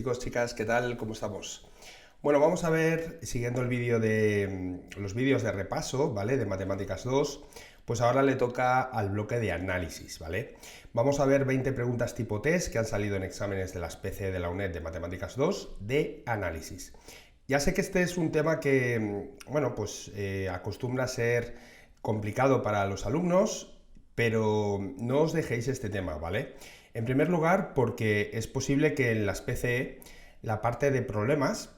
chicos, chicas, ¿qué tal? ¿Cómo estamos? Bueno, vamos a ver, siguiendo el vídeo de los vídeos de repaso, ¿vale? De Matemáticas 2, pues ahora le toca al bloque de análisis, ¿vale? Vamos a ver 20 preguntas tipo test que han salido en exámenes de las PC de la UNED de Matemáticas 2 de análisis. Ya sé que este es un tema que, bueno, pues acostumbra a ser complicado para los alumnos, pero no os dejéis este tema, ¿vale? En primer lugar, porque es posible que en las PCE la parte de problemas,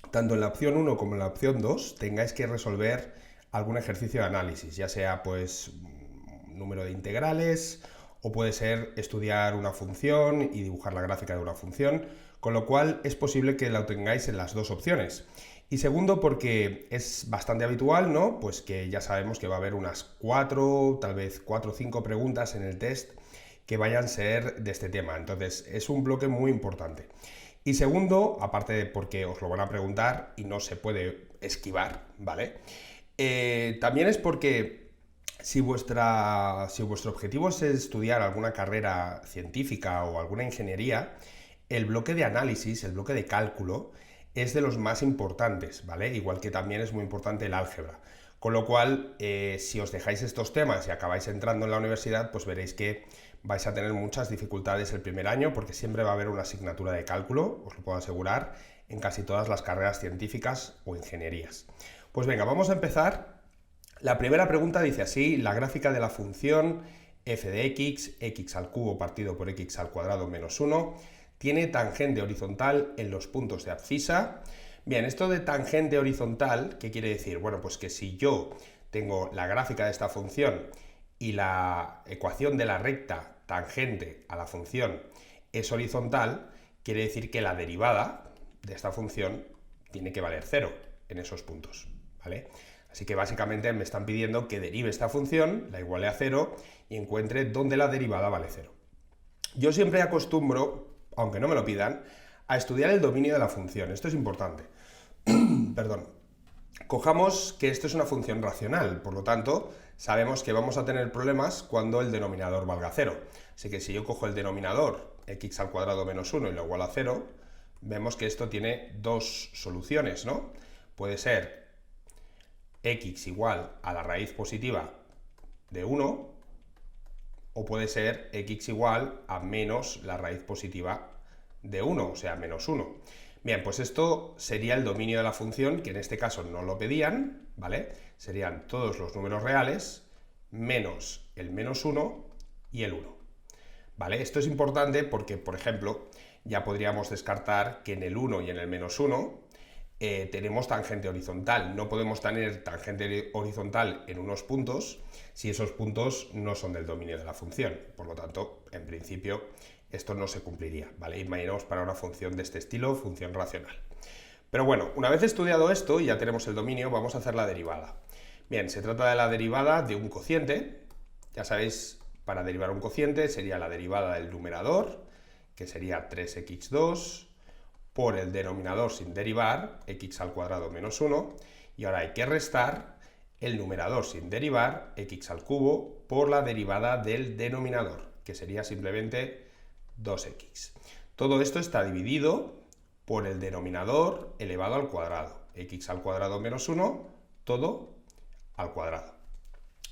tanto en la opción 1 como en la opción 2, tengáis que resolver algún ejercicio de análisis, ya sea pues número de integrales o puede ser estudiar una función y dibujar la gráfica de una función, con lo cual es posible que la tengáis en las dos opciones. Y segundo, porque es bastante habitual, ¿no? Pues que ya sabemos que va a haber unas 4, tal vez 4 o 5 preguntas en el test que vayan a ser de este tema. Entonces, es un bloque muy importante. Y segundo, aparte de porque os lo van a preguntar y no se puede esquivar, ¿vale? También es porque si vuestro objetivo es estudiar alguna carrera científica o alguna ingeniería, el bloque de análisis, el bloque de cálculo, es de los más importantes, ¿vale? Igual que también es muy importante el álgebra. Con lo cual, si os dejáis estos temas y acabáis entrando en la universidad, pues veréis que vais a tener muchas dificultades el primer año porque siempre va a haber una asignatura de cálculo, os lo puedo asegurar, en casi todas las carreras científicas o ingenierías. Pues venga, vamos a empezar. La primera pregunta dice así: la gráfica de la función f de x al cubo partido por x al cuadrado menos 1, tiene tangente horizontal en los puntos de abscisa. Bien, esto de tangente horizontal, ¿qué quiere decir? Bueno, pues que si yo tengo la gráfica de esta función y la ecuación de la recta tangente a la función es horizontal, quiere decir que la derivada de esta función tiene que valer 0 en esos puntos, ¿vale? Así que básicamente me están pidiendo que derive esta función, la iguale a 0 y encuentre dónde la derivada vale 0. Yo siempre acostumbro, aunque no me lo pidan, a estudiar el dominio de la función. Esto es importante. Perdón. Cojamos que esto es una función racional, por lo tanto, sabemos que vamos a tener problemas cuando el denominador valga 0. Así que si yo cojo el denominador, x al cuadrado menos 1 y lo igualo a 0, vemos que esto tiene dos soluciones, ¿no? Puede ser x igual a la raíz positiva de 1, o puede ser x igual a menos la raíz positiva de 1, o sea, menos 1. Bien, pues esto sería el dominio de la función, que en este caso no lo pedían, ¿vale? Serían todos los números reales menos el menos 1 y el 1. ¿Vale? Esto es importante porque, por ejemplo, ya podríamos descartar que en el 1 y en el menos 1 tenemos tangente horizontal. No podemos tener tangente horizontal en unos puntos si esos puntos no son del dominio de la función. Por lo tanto, en principio, esto no se cumpliría, ¿vale? Imaginemos para una función de este estilo, función racional. Pero bueno, una vez estudiado esto y ya tenemos el dominio, vamos a hacer la derivada. Bien, se trata de la derivada de un cociente. Ya sabéis, para derivar un cociente sería la derivada del numerador, que sería 3x2, por el denominador sin derivar, x al cuadrado menos 1, y ahora hay que restar el numerador sin derivar, x al cubo, por la derivada del denominador, que sería simplemente 2x. Todo esto está dividido por el denominador elevado al cuadrado, x al cuadrado menos 1, todo al cuadrado.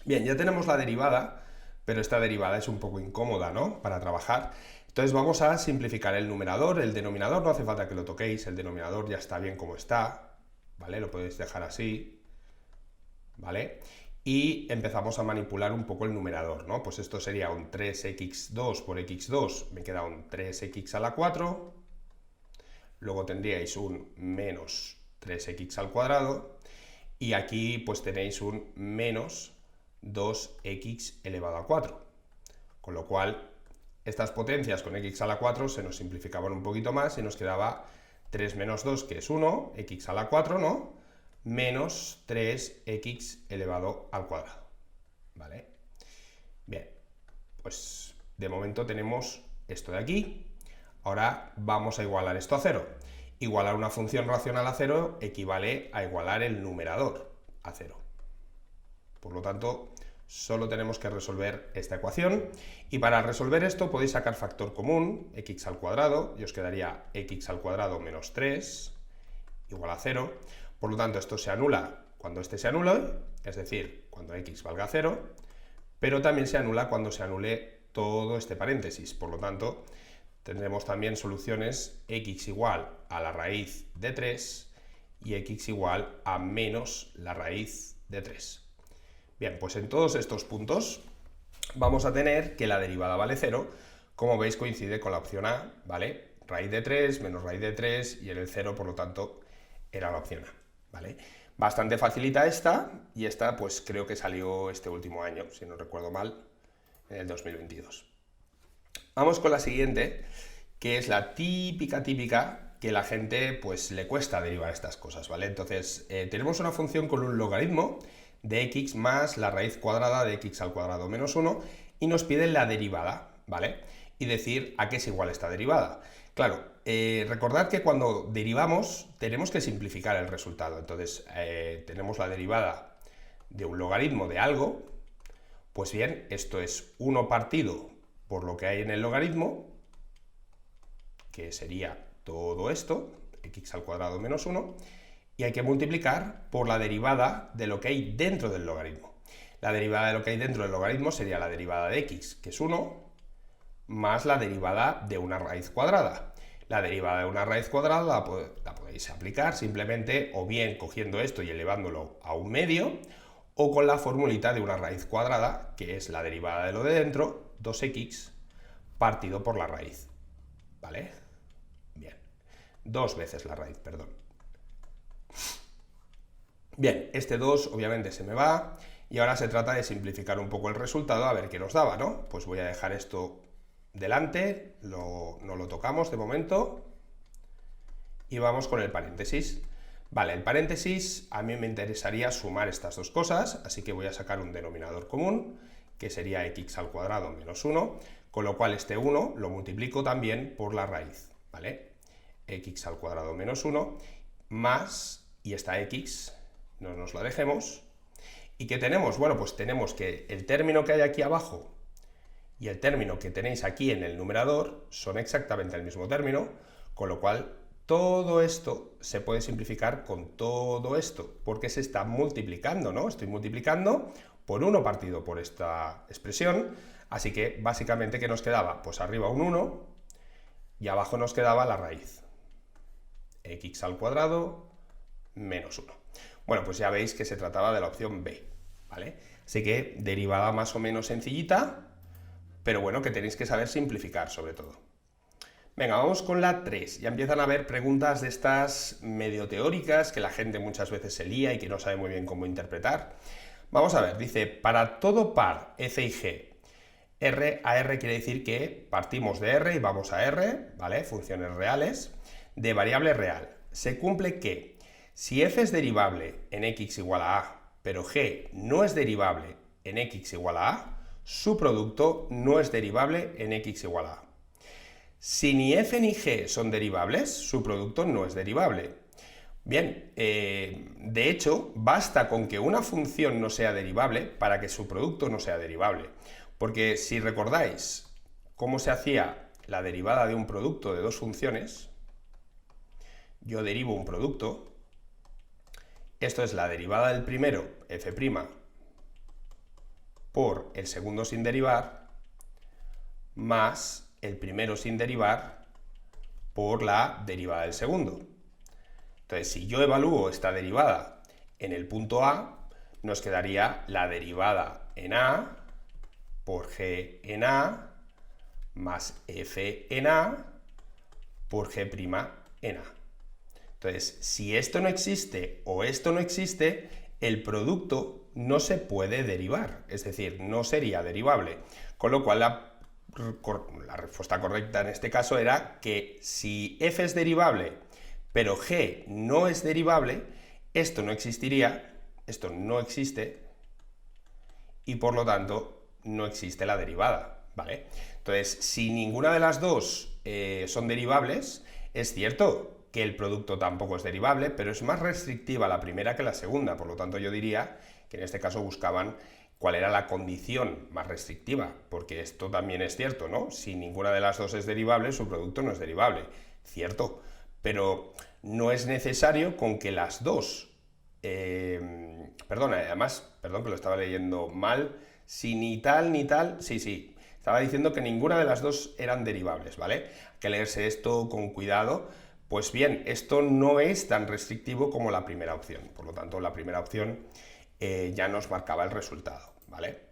Bien, ya tenemos la derivada, pero esta derivada es un poco incómoda, ¿no?, para trabajar. Entonces vamos a simplificar el numerador. El denominador no hace falta que lo toquéis, el denominador ya está bien como está, ¿vale? Lo podéis dejar así, ¿vale? Y empezamos a manipular un poco el numerador, ¿no? Pues esto sería un 3x2 por x2, me queda un 3x a la 4, luego tendríais un menos 3x al cuadrado, y aquí pues tenéis un menos 2x elevado a 4, con lo cual estas potencias con x a la 4 se nos simplificaban un poquito más y nos quedaba 3 menos 2, que es 1, x a la 4, ¿no?, menos 3x elevado al cuadrado, ¿vale? Bien, pues de momento tenemos esto de aquí. Ahora vamos a igualar esto a 0. Igualar una función racional a 0 equivale a igualar el numerador a 0. Por lo tanto, Solo tenemos que resolver esta ecuación, y para resolver esto podéis sacar factor común, x al cuadrado, y os quedaría x al cuadrado menos 3 igual a 0. Por lo tanto, esto se anula cuando este se anule, es decir, cuando x valga 0, pero también se anula cuando se anule todo este paréntesis. Por lo tanto, tendremos también soluciones x igual a la raíz de 3 y x igual a menos la raíz de 3. Bien, pues en todos estos puntos vamos a tener que la derivada vale 0, como veis coincide con la opción A, ¿vale? Raíz de 3 menos raíz de 3 y en el 0, por lo tanto, era la opción A, ¿vale? Bastante facilita esta, y esta pues creo que salió este último año, si no recuerdo mal, en el 2022. Vamos con la siguiente, que es la típica que la gente pues le cuesta derivar estas cosas, ¿vale? Entonces, tenemos una función con un logaritmo de x más la raíz cuadrada de x al cuadrado menos 1 y nos piden la derivada, ¿vale? Y decir a qué es igual esta derivada. Claro, recordad que cuando derivamos tenemos que simplificar el resultado. Entonces, tenemos la derivada de un logaritmo de algo. Pues bien, esto es 1 partido por lo que hay en el logaritmo, que sería todo esto, x al cuadrado menos 1, y hay que multiplicar por la derivada de lo que hay dentro del logaritmo. La derivada de lo que hay dentro del logaritmo sería la derivada de x, que es 1, más la derivada de una raíz cuadrada. La derivada de una raíz cuadrada la podéis aplicar simplemente o bien cogiendo esto y elevándolo a un medio, o con la formulita de una raíz cuadrada, que es la derivada de lo de dentro, 2x, partido por la raíz. ¿Vale? Bien. 2 veces la raíz, perdón. Bien, este 2 obviamente se me va, y ahora se trata de simplificar un poco el resultado a ver qué nos daba, ¿no? Pues voy a dejar esto delante, no lo tocamos de momento, y vamos con el paréntesis. Vale, el paréntesis, a mí me interesaría sumar estas dos cosas, así que voy a sacar un denominador común, que sería x al cuadrado menos 1, con lo cual este 1 lo multiplico también por la raíz, ¿vale? X al cuadrado menos 1, más, y esta x no nos la dejemos. ¿Y qué tenemos? Bueno, pues tenemos que el término que hay aquí abajo y el término que tenéis aquí en el numerador son exactamente el mismo término, con lo cual todo esto se puede simplificar con todo esto, porque se está multiplicando, ¿no? Estoy multiplicando por 1 partido por esta expresión, así que básicamente ¿qué nos quedaba? Pues arriba un 1 y abajo nos quedaba la raíz. X al cuadrado menos 1. Bueno, pues ya veis que se trataba de la opción B, ¿vale? Así que derivada más o menos sencillita, pero bueno, que tenéis que saber simplificar sobre todo. Venga, vamos con la 3. Ya empiezan a haber preguntas de estas medio teóricas que la gente muchas veces se lía y que no sabe muy bien cómo interpretar. Vamos a ver, dice, para todo par f y g, R a R quiere decir que partimos de R y vamos a R, ¿vale? Funciones reales, de variable real. Se cumple que si f es derivable en x igual a a, pero g no es derivable en x igual a a, su producto no es derivable en x igual a a. Si ni f ni g son derivables, su producto no es derivable. Bien, de hecho, basta con que una función no sea derivable para que su producto no sea derivable. Porque si recordáis cómo se hacía la derivada de un producto de dos funciones, yo derivo un producto, esto es la derivada del primero, f', por el segundo sin derivar, más el primero sin derivar por la derivada del segundo. Entonces, si yo evalúo esta derivada en el punto A, nos quedaría la derivada en A por g en A más f en A por g' en A. Entonces, si esto no existe o esto no existe, el producto no se puede derivar, es decir, no sería derivable. Con lo cual, la respuesta correcta en este caso era que si f es derivable, pero g no es derivable, esto no existiría, esto no existe, y por lo tanto no existe la derivada, ¿vale? Entonces, si ninguna de las dos son derivables, es cierto que el producto tampoco es derivable, pero es más restrictiva la primera que la segunda, por lo tanto yo diría que en este caso buscaban cuál era la condición más restrictiva, porque esto también es cierto, ¿no? Si ninguna de las dos es derivable, su producto no es derivable, cierto, pero no es necesario con que las dos, perdón, además, perdón que lo estaba leyendo mal, si ni tal, sí, estaba diciendo que ninguna de las dos eran derivables, ¿vale? Hay que leerse esto con cuidado. Pues bien, esto no es tan restrictivo como la primera opción, por lo tanto la primera opción ya nos marcaba el resultado, ¿vale?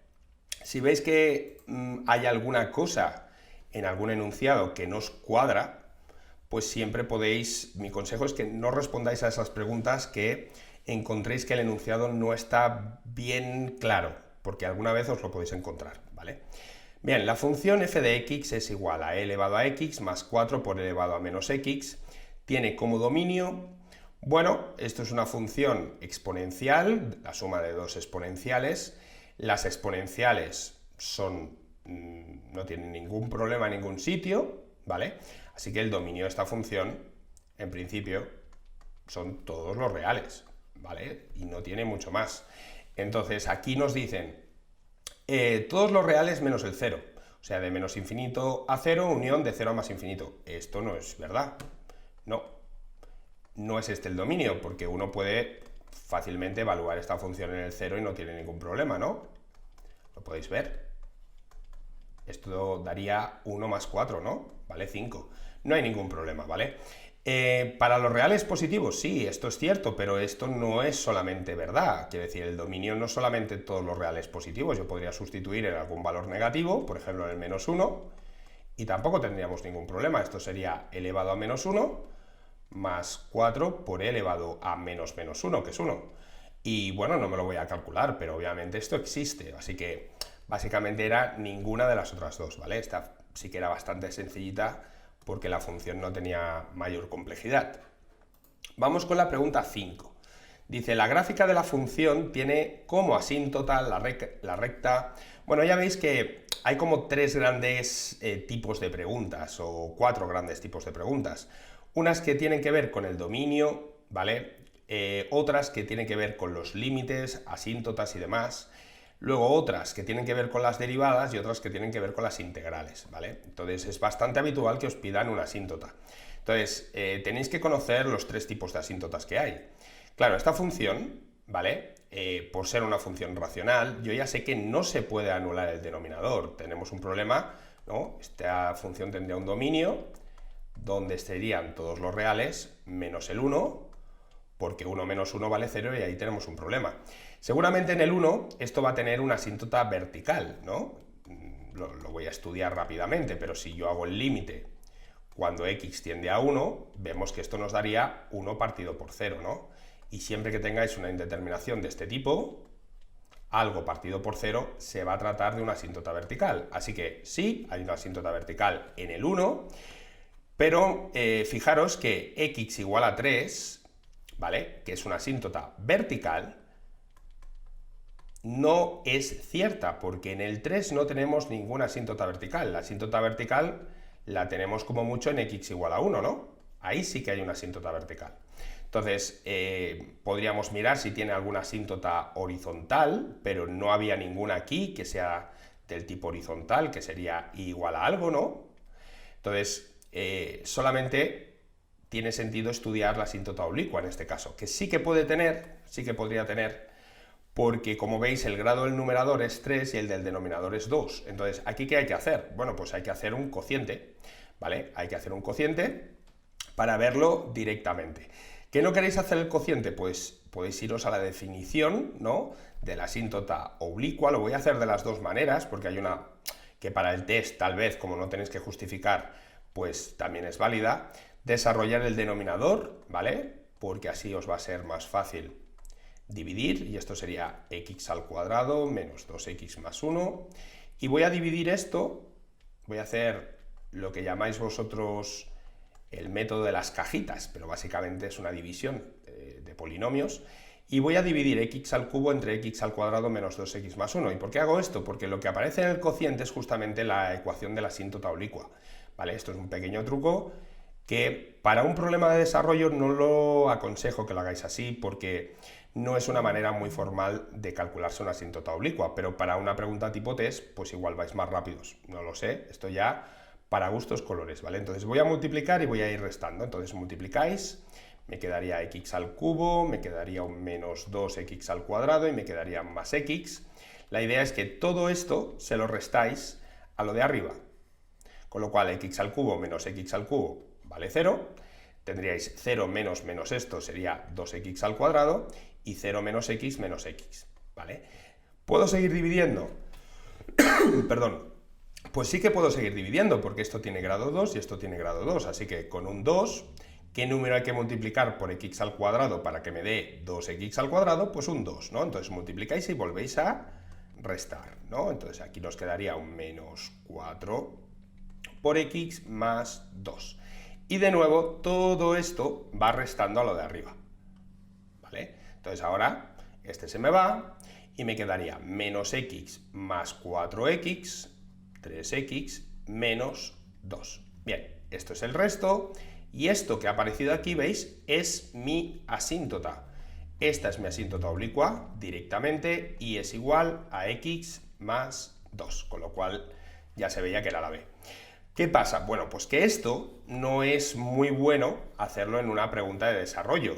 Si veis que hay alguna cosa en algún enunciado que no os cuadra, pues siempre podéis, mi consejo es que no respondáis a esas preguntas que encontréis que el enunciado no está bien claro, porque alguna vez os lo podéis encontrar, ¿vale? Bien, la función f de x es igual a e elevado a x más 4 por e elevado a menos x, tiene como dominio, bueno, esto es una función exponencial, la suma de dos exponenciales, las exponenciales no tienen ningún problema en ningún sitio, ¿vale? Así que el dominio de esta función, en principio, son todos los reales, ¿vale? Y no tiene mucho más. Entonces, aquí nos dicen todos los reales menos el 0, o sea, de menos infinito a 0, unión de 0 a más infinito. Esto no es verdad, no es este el dominio, porque uno puede fácilmente evaluar esta función en el 0 y no tiene ningún problema, ¿no? Lo podéis ver. Esto daría 1 más 4, ¿no? Vale 5. No hay ningún problema, ¿vale? Para los reales positivos, sí, esto es cierto, pero esto no es solamente verdad. Quiere decir, el dominio no es solamente todos los reales positivos. Yo podría sustituir en algún valor negativo, por ejemplo en el menos 1, y tampoco tendríamos ningún problema. Esto sería elevado a menos 1 más 4 por e elevado a menos 1, que es 1. Y bueno, no me lo voy a calcular, pero obviamente esto existe, así que básicamente era ninguna de las otras dos, ¿vale? Esta sí que era bastante sencillita porque la función no tenía mayor complejidad. Vamos con la pregunta 5. Dice, la gráfica de la función tiene como asíntota la recta... Bueno, ya veis que hay como tres grandes tipos de preguntas, o cuatro grandes tipos de preguntas. Unas que tienen que ver con el dominio, ¿vale? Otras que tienen que ver con los límites, asíntotas y demás. Luego otras que tienen que ver con las derivadas y otras que tienen que ver con las integrales, ¿vale? Entonces es bastante habitual que os pidan una asíntota. Entonces tenéis que conocer los tres tipos de asíntotas que hay. Claro, esta función, ¿vale? Por ser una función racional, yo ya sé que no se puede anular el denominador. Tenemos un problema, ¿no? Esta función tendría un dominio donde serían todos los reales menos el 1, porque 1 menos 1 vale 0 y ahí tenemos un problema. Seguramente en el 1 esto va a tener una asíntota vertical, ¿no? Lo voy a estudiar rápidamente, pero si yo hago el límite cuando x tiende a 1, vemos que esto nos daría 1 partido por 0, ¿no? Y siempre que tengáis una indeterminación de este tipo, algo partido por 0 se va a tratar de una asíntota vertical. Así que sí, hay una asíntota vertical en el 1, pero fijaros que x igual a 3, ¿vale? Que es una asíntota vertical, no es cierta, porque en el 3 no tenemos ninguna asíntota vertical. La asíntota vertical la tenemos como mucho en x igual a 1, ¿no? Ahí sí que hay una asíntota vertical. Entonces, podríamos mirar si tiene alguna asíntota horizontal, pero no había ninguna aquí que sea del tipo horizontal, que sería i igual a algo, ¿no? Entonces, solamente tiene sentido estudiar la asíntota oblicua en este caso, que sí que puede tener, sí que podría tener, porque como veis el grado del numerador es 3 y el del denominador es 2. Entonces, ¿aquí qué hay que hacer? Bueno, pues hay que hacer un cociente, ¿vale? Hay que hacer un cociente para verlo directamente. ¿Qué no queréis hacer el cociente? Pues podéis iros a la definición, ¿no?, de la asíntota oblicua. Lo voy a hacer de las dos maneras, porque hay una que para el test, tal vez, como no tenéis que justificar, pues también es válida. Desarrollar el denominador, ¿vale? Porque así os va a ser más fácil dividir, y esto sería x al cuadrado menos 2x más 1. Y voy a dividir esto, voy a hacer lo que llamáis vosotros el método de las cajitas, pero básicamente es una división de polinomios, y voy a dividir x al cubo entre x al cuadrado menos 2x más 1. ¿Y por qué hago esto? Porque lo que aparece en el cociente es justamente la ecuación de la asíntota oblicua, ¿vale? Esto es un pequeño truco que para un problema de desarrollo no lo aconsejo que lo hagáis así porque no es una manera muy formal de calcularse una asíntota oblicua, pero para una pregunta tipo test, pues igual vais más rápidos. No lo sé, esto ya para gustos colores, ¿vale? Entonces voy a multiplicar y voy a ir restando. Entonces multiplicáis, me quedaría x al cubo, me quedaría un menos 2x al cuadrado y me quedaría más x. La idea es que todo esto se lo restáis a lo de arriba. Con lo cual x al cubo menos x al cubo vale 0. Tendríais 0 menos menos esto sería 2x al cuadrado y 0 menos x, ¿vale? ¿Puedo seguir dividiendo? Perdón. Pues sí que puedo seguir dividiendo, porque esto tiene grado 2 y esto tiene grado 2, así que con un 2, ¿qué número hay que multiplicar por x al cuadrado para que me dé 2x al cuadrado? Pues un 2, ¿no? Entonces multiplicáis y volvéis a restar, ¿no? Entonces aquí nos quedaría un menos 4 por x más 2. Y de nuevo, todo esto va restando a lo de arriba, ¿vale? Entonces ahora este se me va y me quedaría menos x más 4x, 3x menos 2. Bien, esto es el resto y esto que ha aparecido aquí, ¿veis? Es mi asíntota. Esta es mi asíntota oblicua directamente y es igual a x más 2, con lo cual ya se veía que era la b. ¿Qué pasa? Bueno, pues que esto no es muy bueno hacerlo en una pregunta de desarrollo,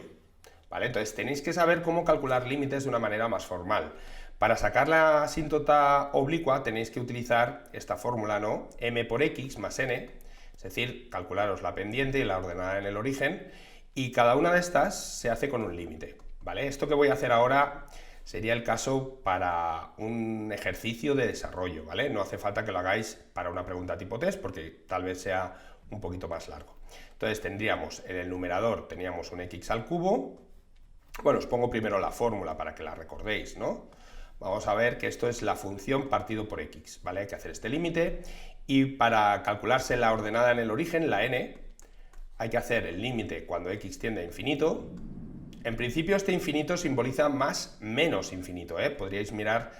¿vale? Entonces tenéis que saber cómo calcular límites de una manera más formal. Para sacar la asíntota oblicua tenéis que utilizar esta fórmula, ¿no? M por x más n, es decir, calcularos la pendiente y la ordenada en el origen, y cada una de estas se hace con un límite, ¿vale? Esto que voy a hacer ahora sería el caso para un ejercicio de desarrollo, ¿vale? No hace falta que lo hagáis para una pregunta tipo test, porque tal vez sea un poquito más largo. Entonces tendríamos, en el numerador teníamos un x al cubo. Bueno, os pongo primero la fórmula para que la recordéis, ¿no? Vamos a ver que esto es la función partido por x, ¿vale? Hay que hacer este límite, y para calcularse la ordenada en el origen, la n, hay que hacer el límite cuando x tiende a infinito. En principio este infinito simboliza más menos infinito, ¿eh? Podríais mirar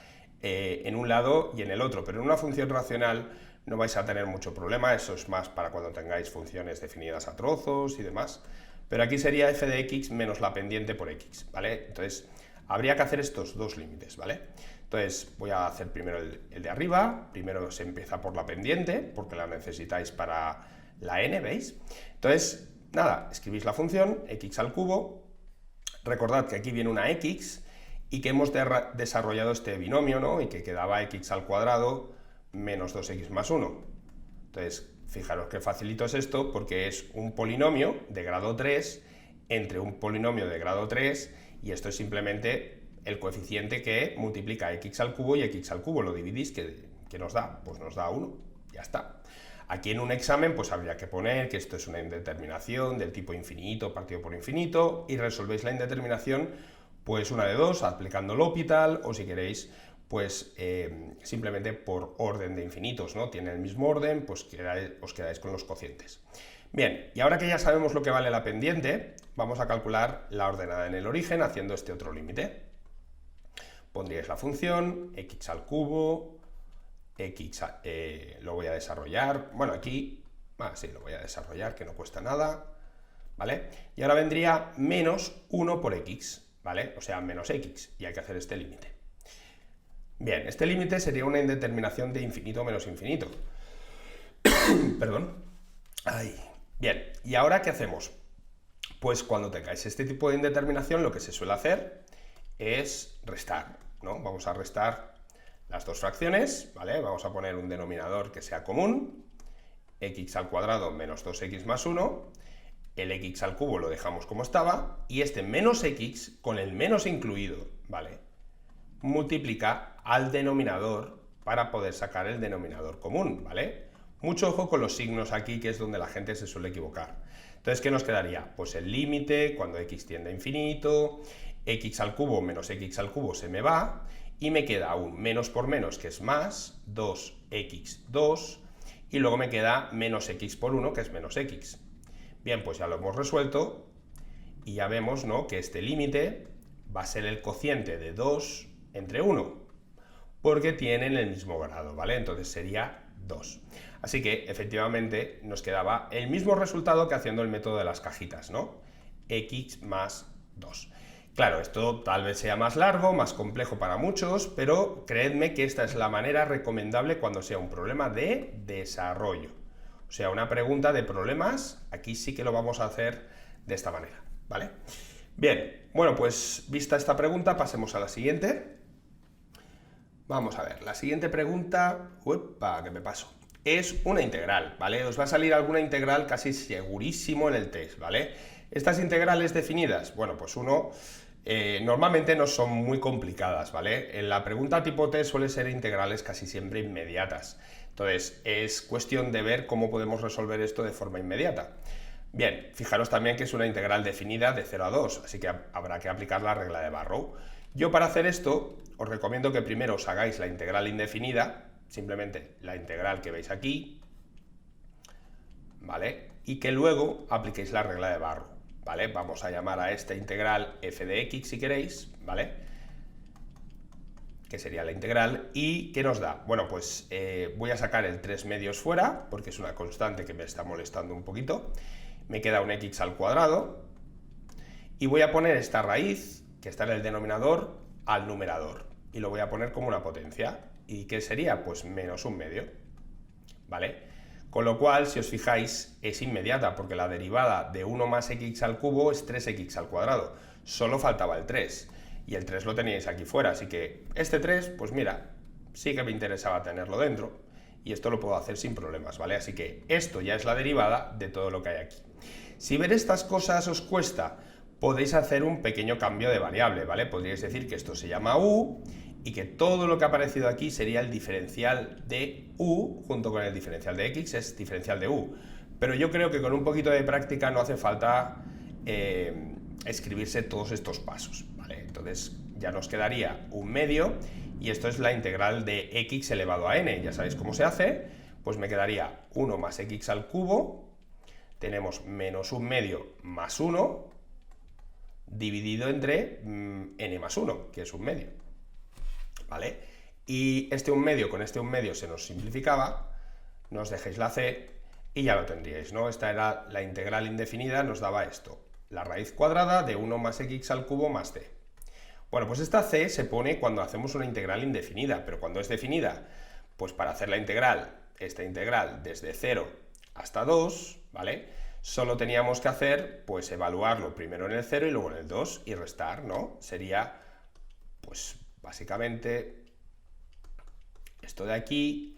en un lado y en el otro, pero en una función racional no vais a tener mucho problema, eso es más para cuando tengáis funciones definidas a trozos y demás, pero aquí sería f de x menos la pendiente por x, ¿vale? Entonces habría que hacer estos dos límites, ¿vale? Entonces voy a hacer primero el de arriba, primero se empieza por la pendiente, porque la necesitáis para la n, ¿veis? Entonces, nada, escribís la función x al cubo. Recordad que aquí viene una x y que hemos desarrollado este binomio, ¿no? Y que quedaba x al cuadrado menos 2x más 1. Entonces, fijaros qué facilito es esto, porque es un polinomio de grado 3 entre un polinomio de grado 3, y esto es simplemente el coeficiente que multiplica x al cubo y x al cubo. Lo dividís, ¿qué nos da? Pues nos da 1, ya está. Aquí en un examen pues habría que poner que esto es una indeterminación del tipo infinito partido por infinito, y resolvéis la indeterminación pues una de dos, aplicando L'Hopital, o si queréis pues simplemente por orden de infinitos, ¿no? Tiene el mismo orden, pues os quedáis con los cocientes. Bien, y ahora que ya sabemos lo que vale la pendiente, vamos a calcular la ordenada en el origen haciendo este otro límite. Pondríais la función x al cubo, x, lo voy a desarrollar, bueno, aquí, sí, lo voy a desarrollar, que no cuesta nada, ¿vale? Y ahora vendría menos 1 por x, ¿vale? O sea, menos x, y hay que hacer este límite. Bien, este límite sería una indeterminación de infinito menos infinito. Perdón. Ay. Bien, ¿y ahora qué hacemos? Pues cuando tengáis este tipo de indeterminación, lo que se suele hacer es restar, ¿no? Vamos a restar las dos fracciones, ¿vale? Vamos a poner un denominador que sea común, x al cuadrado menos 2x más 1, el x al cubo lo dejamos como estaba, y este menos x, con el menos incluido, ¿vale? Multiplica al denominador para poder sacar el denominador común, ¿vale? Mucho ojo con los signos aquí, que es donde la gente se suele equivocar. Entonces, ¿qué nos quedaría? Pues el límite, cuando x tiende a infinito, x al cubo menos x al cubo se me va, y me queda un menos por menos, que es más, 2x2, y luego me queda menos x por 1, que es menos x. Bien, pues ya lo hemos resuelto, y ya vemos, ¿no?, que este límite va a ser el cociente de 2 entre 1, porque tienen el mismo grado, ¿vale? Entonces sería 2. Así que, efectivamente, nos quedaba el mismo resultado que haciendo el método de las cajitas, ¿no? X más 2. Claro, esto tal vez sea más largo, más complejo para muchos, pero creedme que esta es la manera recomendable cuando sea un problema de desarrollo. O sea, una pregunta de problemas, aquí sí que lo vamos a hacer de esta manera, ¿vale? Bien, bueno, pues vista esta pregunta, pasemos a la siguiente. Vamos a ver, la siguiente pregunta, upa, que me paso, es una integral, ¿vale? Os va a salir alguna integral casi segurísimo en el test, ¿vale? Estas integrales definidas, bueno, pues normalmente no son muy complicadas, ¿vale? En la pregunta tipo test suele ser integrales casi siempre inmediatas, entonces es cuestión de ver cómo podemos resolver esto de forma inmediata. Bien, fijaros también que es una integral definida de 0 a 2, así que habrá que aplicar la regla de Barrow. Yo para hacer esto os recomiendo que primero os hagáis la integral indefinida, simplemente la integral que veis aquí, ¿vale? Y que luego apliquéis la regla de Barrow, ¿vale? Vamos a llamar a esta integral f de x si queréis, ¿vale? Que sería la integral, y ¿qué nos da? Bueno, pues voy a sacar el 3 medios fuera, porque es una constante que me está molestando un poquito. Me queda un x al cuadrado, y voy a poner esta raíz, que está en el denominador, al numerador, y lo voy a poner como una potencia. ¿Y qué sería? Pues menos un medio, ¿vale? Con lo cual, si os fijáis, es inmediata, porque la derivada de 1 más x al cubo es 3x al cuadrado. Solo faltaba el 3, y el 3 lo teníais aquí fuera, así que este 3, pues mira, sí que me interesaba tenerlo dentro, y esto lo puedo hacer sin problemas, ¿vale? Así que esto ya es la derivada de todo lo que hay aquí. Si ver estas cosas os cuesta, podéis hacer un pequeño cambio de variable, ¿vale? Podríais decir que esto se llama u, y que todo lo que ha aparecido aquí sería el diferencial de u, junto con el diferencial de x, es diferencial de u. Pero yo creo que con un poquito de práctica no hace falta escribirse todos estos pasos, ¿vale? Entonces ya nos quedaría un medio, y esto es la integral de x elevado a n, ya sabéis cómo se hace, pues me quedaría 1 más x al cubo, tenemos menos un medio más 1, dividido entre n más 1, que es un medio, ¿vale? Y este un medio con este un medio se nos simplificaba, nos dejéis la c y ya lo tendríais, ¿no? Esta era la integral indefinida, nos daba esto, la raíz cuadrada de 1 más x al cubo más c. Bueno, pues esta c se pone cuando hacemos una integral indefinida, pero cuando es definida, pues para hacer la integral, esta integral desde 0 hasta 2, ¿vale? Solo teníamos que hacer, pues evaluarlo primero en el 0 y luego en el 2 y restar, ¿no? Sería, pues básicamente, esto de aquí,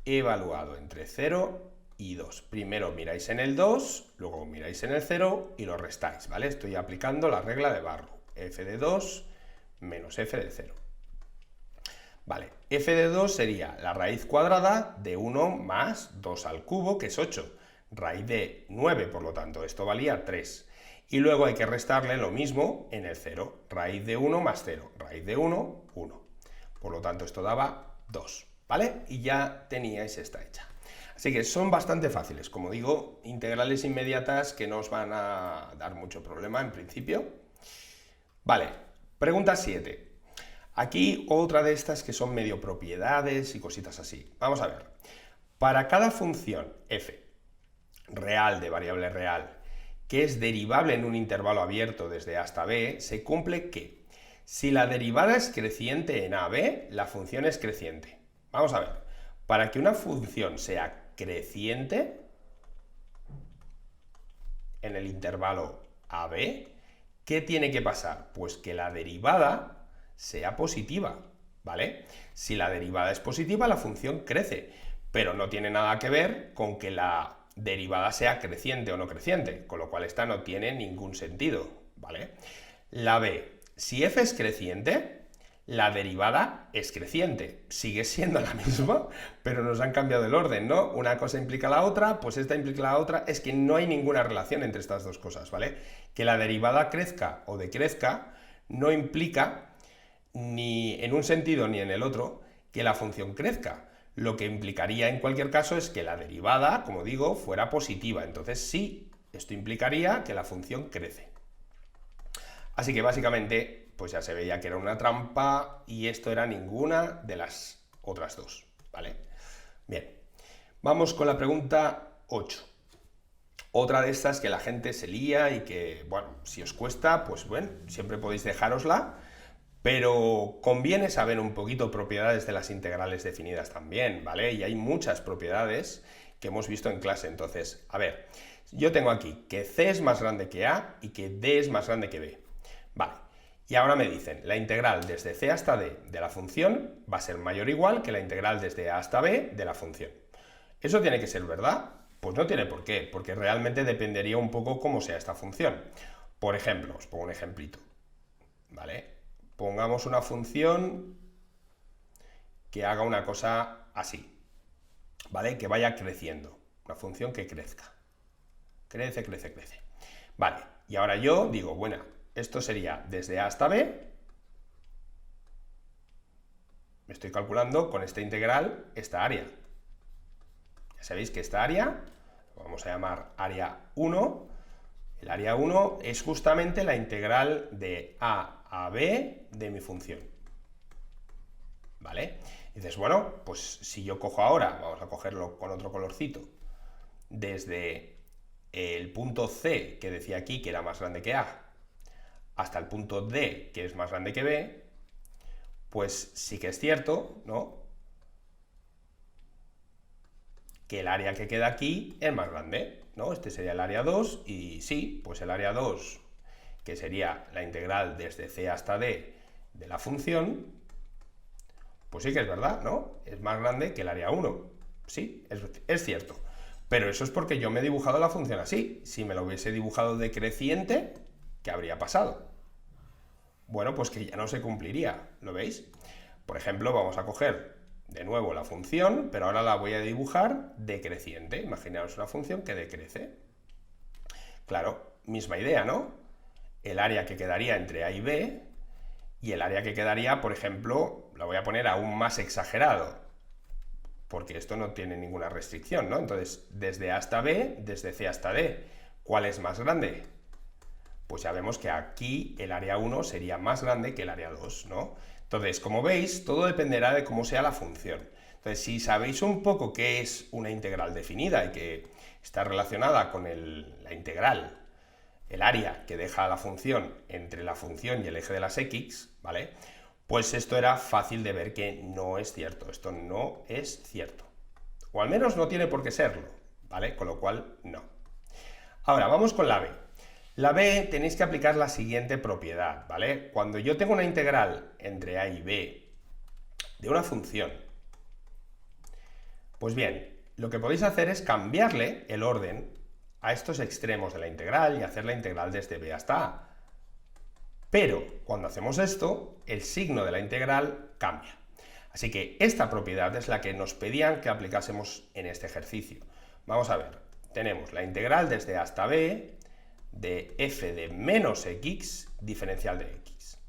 evaluado entre 0 y 2. Primero miráis en el 2, luego miráis en el 0 y lo restáis, ¿vale? Estoy aplicando la regla de Barrow, f de 2 menos f de 0. Vale, f de 2 sería la raíz cuadrada de 1 más 2 al cubo, que es 8, raíz de 9, por lo tanto, esto valía 3. Y luego hay que restarle lo mismo en el 0, raíz de 1 más 0, raíz de 1, 1. Por lo tanto, esto daba 2, ¿vale? Y ya teníais esta hecha. Así que son bastante fáciles, como digo, integrales inmediatas que no os van a dar mucho problema en principio. Vale, pregunta 7. Aquí otra de estas que son medio propiedades y cositas así. Vamos a ver. Para cada función f real de variable real que es derivable en un intervalo abierto desde a hasta b, se cumple que si la derivada es creciente en a, b, la función es creciente. Vamos a ver. Para que una función sea creciente en el intervalo a, b, ¿qué tiene que pasar? Pues que la derivada sea positiva, ¿vale? Si la derivada es positiva, la función crece, pero no tiene nada que ver con que la derivada sea creciente o no creciente, con lo cual esta no tiene ningún sentido, ¿vale? La b, si f es creciente, la derivada es creciente, sigue siendo la misma, pero nos han cambiado el orden, ¿no? Una cosa implica la otra, pues esta implica la otra, es que no hay ninguna relación entre estas dos cosas, ¿vale? Que la derivada crezca o decrezca no implica ni en un sentido ni en el otro que la función crezca. Lo que implicaría en cualquier caso es que la derivada, como digo, fuera positiva. Entonces sí, esto implicaría que la función crece. Así que básicamente, pues ya se veía que era una trampa y esto era ninguna de las otras dos, ¿vale? Bien, Vamos con la pregunta 8. Otra de estas que la gente se lía y que, bueno, si os cuesta, pues bueno, siempre podéis dejárosla, pero conviene saber un poquito propiedades de las integrales definidas también, ¿vale? Y hay muchas propiedades que hemos visto en clase. Entonces, a ver, yo tengo aquí que C es más grande que A y que D es más grande que B. Vale, y ahora me dicen, la integral desde C hasta D de la función va a ser mayor o igual que la integral desde A hasta B de la función. ¿Eso tiene que ser verdad? Pues no tiene por qué, porque realmente dependería un poco cómo sea esta función. Por ejemplo, os pongo un ejemplito, ¿vale? Pongamos una función que haga una cosa así, ¿vale? Que vaya creciendo, una función que crezca. Crece, crece, crece. Vale, y ahora yo digo, bueno, esto sería desde A hasta B, me estoy calculando con esta integral esta área. Ya sabéis que esta área, vamos a llamar área 1, el área 1 es justamente la integral de A a B de mi función. ¿Vale? Y dices, bueno, pues si yo cojo ahora, vamos a cogerlo con otro colorcito, desde el punto C, que decía aquí que era más grande que A, hasta el punto D, que es más grande que B, pues sí que es cierto, ¿no?, que el área que queda aquí es más grande, ¿no? Este sería el área 2 y sí, pues el área 2, que sería la integral desde C hasta D de la función, pues sí que es verdad, ¿no? Es más grande que el área 1. Sí, es cierto. Pero eso es porque yo me he dibujado la función así. Si me lo hubiese dibujado decreciente, ¿qué habría pasado? Bueno, pues que ya no se cumpliría, ¿lo veis? Por ejemplo, vamos a coger de nuevo la función, pero ahora la voy a dibujar decreciente. Imaginaos una función que decrece. Claro, misma idea, ¿no? El área que quedaría entre A y B, y el área que quedaría, por ejemplo, la voy a poner aún más exagerado, porque esto no tiene ninguna restricción, ¿no? Entonces, desde A hasta B, desde C hasta D, ¿cuál es más grande? Pues ya vemos que aquí el área 1 sería más grande que el área 2, ¿no? Entonces, como veis, todo dependerá de cómo sea la función. Entonces, si sabéis un poco qué es una integral definida y que está relacionada con la integral, el área que deja la función entre la función y el eje de las x, ¿vale? Pues esto era fácil de ver que no es cierto, esto no es cierto. O al menos no tiene por qué serlo, ¿vale? Con lo cual, no. Ahora, vamos con la b. La b tenéis que aplicar la siguiente propiedad, ¿vale? Cuando yo tengo una integral entre a y b de una función, pues bien, lo que podéis hacer es cambiarle el orden a estos extremos de la integral y hacer la integral desde b hasta a. Pero cuando hacemos esto, el signo de la integral cambia. Así que esta propiedad es la que nos pedían que aplicásemos en este ejercicio. Vamos a ver, tenemos la integral desde a hasta b de f de menos x diferencial de x.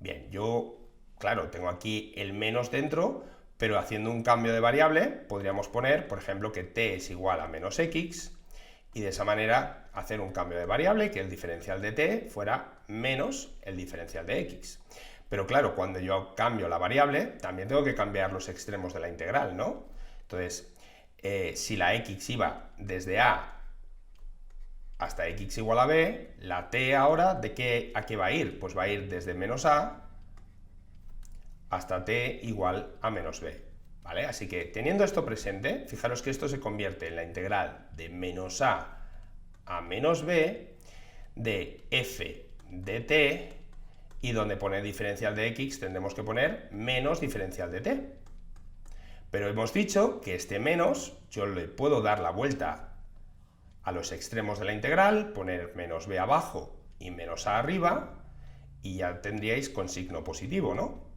Bien, yo, claro, tengo aquí el menos dentro, pero haciendo un cambio de variable podríamos poner, por ejemplo, que t es igual a menos x, y de esa manera hacer un cambio de variable, que el diferencial de t fuera menos el diferencial de x. Pero claro, cuando yo cambio la variable, también tengo que cambiar los extremos de la integral, ¿no? Entonces, si la x iba desde a hasta x igual a b, la t ahora, ¿a qué va a ir? Pues va a ir desde menos a hasta t igual a menos b, ¿vale? Así que teniendo esto presente, fijaros que esto se convierte en la integral de menos a menos b de f de t, y donde pone diferencial de x tendremos que poner menos diferencial de t. Pero hemos dicho que este menos yo le puedo dar la vuelta a los extremos de la integral, poner menos b abajo y menos a arriba, y ya tendríais con signo positivo, ¿no?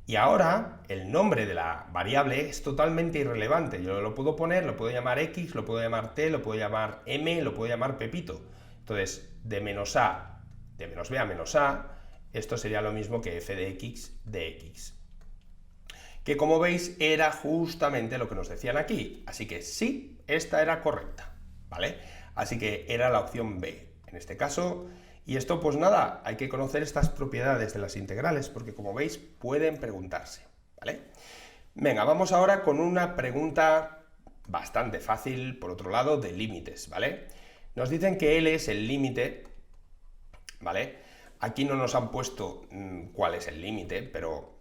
Y ahora el nombre de la variable es totalmente irrelevante. Yo lo puedo poner, lo puedo llamar x, lo puedo llamar t, lo puedo llamar m, lo puedo llamar pepito. Entonces, de menos b a menos a, esto sería lo mismo que f de x de x. Que como veis era justamente lo que nos decían aquí. Así que sí, esta era correcta, ¿vale? Así que era la opción B en este caso. Y esto, pues nada, hay que conocer estas propiedades de las integrales, porque como veis pueden preguntarse, ¿vale? Venga, vamos ahora con una pregunta bastante fácil, por otro lado, de límites, ¿vale? Nos dicen que L es el límite, ¿vale? Aquí no nos han puesto cuál es el límite, pero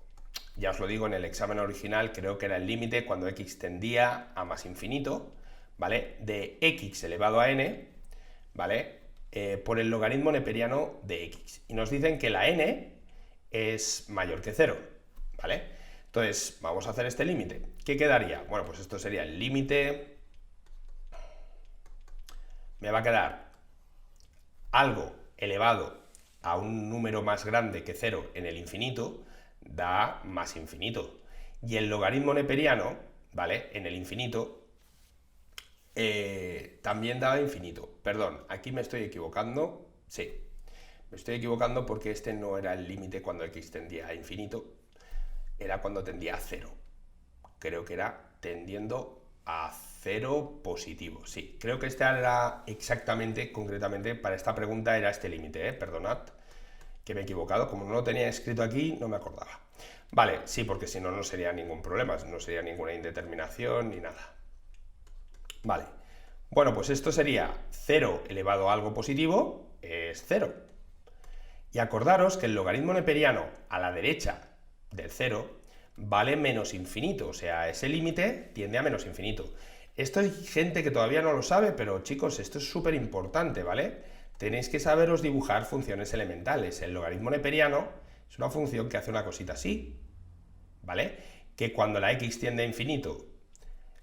ya os lo digo, en el examen original creo que era el límite cuando x tendía a más infinito, ¿vale? De x elevado a n, ¿vale? Por el logaritmo neperiano de x. Y nos dicen que la n es mayor que 0, ¿vale? Entonces, vamos a hacer este límite. ¿Qué quedaría? Bueno, pues esto sería el límite. Me va a quedar algo elevado a un número más grande que 0 en el infinito, da más infinito. Y el logaritmo neperiano, ¿vale? En el infinito, también da infinito. Perdón, aquí me estoy equivocando. Sí, me estoy equivocando porque este no era el límite cuando x tendía a infinito, era cuando tendía a 0. Creo que era tendiendo a 0 positivo. Sí, creo que este era exactamente, concretamente, para esta pregunta era este límite, perdonad, que me he equivocado. Como no lo tenía escrito aquí, no me acordaba. Vale, sí, porque si no, no sería ningún problema, no sería ninguna indeterminación ni nada. Vale, bueno, pues esto sería 0 elevado a algo positivo, es 0. Y acordaros que el logaritmo neperiano a la derecha del 0 vale menos infinito, o sea, ese límite tiende a menos infinito. Esto hay gente que todavía no lo sabe, pero chicos, esto es súper importante, ¿vale? Tenéis que saberos dibujar funciones elementales. El logaritmo neperiano es una función que hace una cosita así, ¿vale? Que cuando la x tiende a infinito,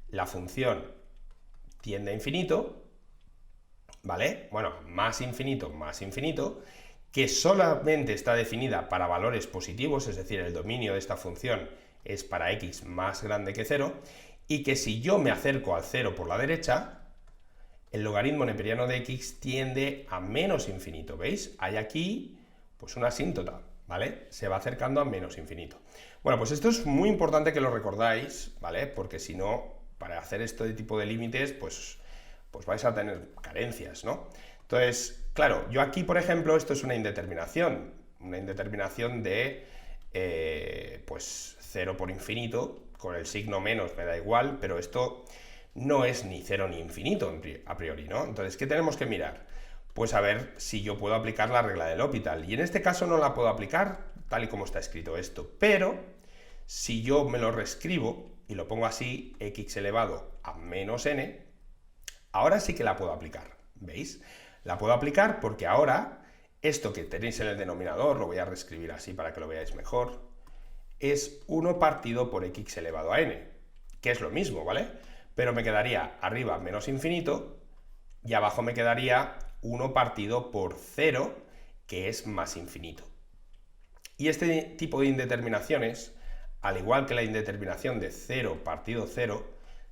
la función tiende a infinito, ¿vale? Bueno, más infinito, que solamente está definida para valores positivos, es decir, el dominio de esta función es para x más grande que 0, y que si yo me acerco al 0 por la derecha, el logaritmo neperiano de x tiende a menos infinito, ¿veis? Hay aquí pues una asíntota, ¿vale? Se va acercando a menos infinito. Bueno, pues esto es muy importante que lo recordáis, ¿vale? Porque si no, para hacer este tipo de límites, pues vais a tener carencias, ¿no? Entonces, claro, yo aquí, por ejemplo, esto es una indeterminación de, pues, 0 por infinito, con el signo menos me da igual, pero esto no es ni 0 ni infinito a priori, ¿no? Entonces, ¿qué tenemos que mirar? Pues a ver si yo puedo aplicar la regla del L'Hopital, y en este caso no la puedo aplicar tal y como está escrito esto, pero si yo me lo reescribo y lo pongo así, x elevado a menos n, ahora sí que la puedo aplicar, ¿veis? La puedo aplicar porque ahora, esto que tenéis en el denominador, lo voy a reescribir así para que lo veáis mejor, es 1 partido por x elevado a n, que es lo mismo, ¿vale? Pero me quedaría arriba menos infinito, y abajo me quedaría 1 partido por 0, que es más infinito. Y este tipo de indeterminaciones, al igual que la indeterminación de 0 partido 0,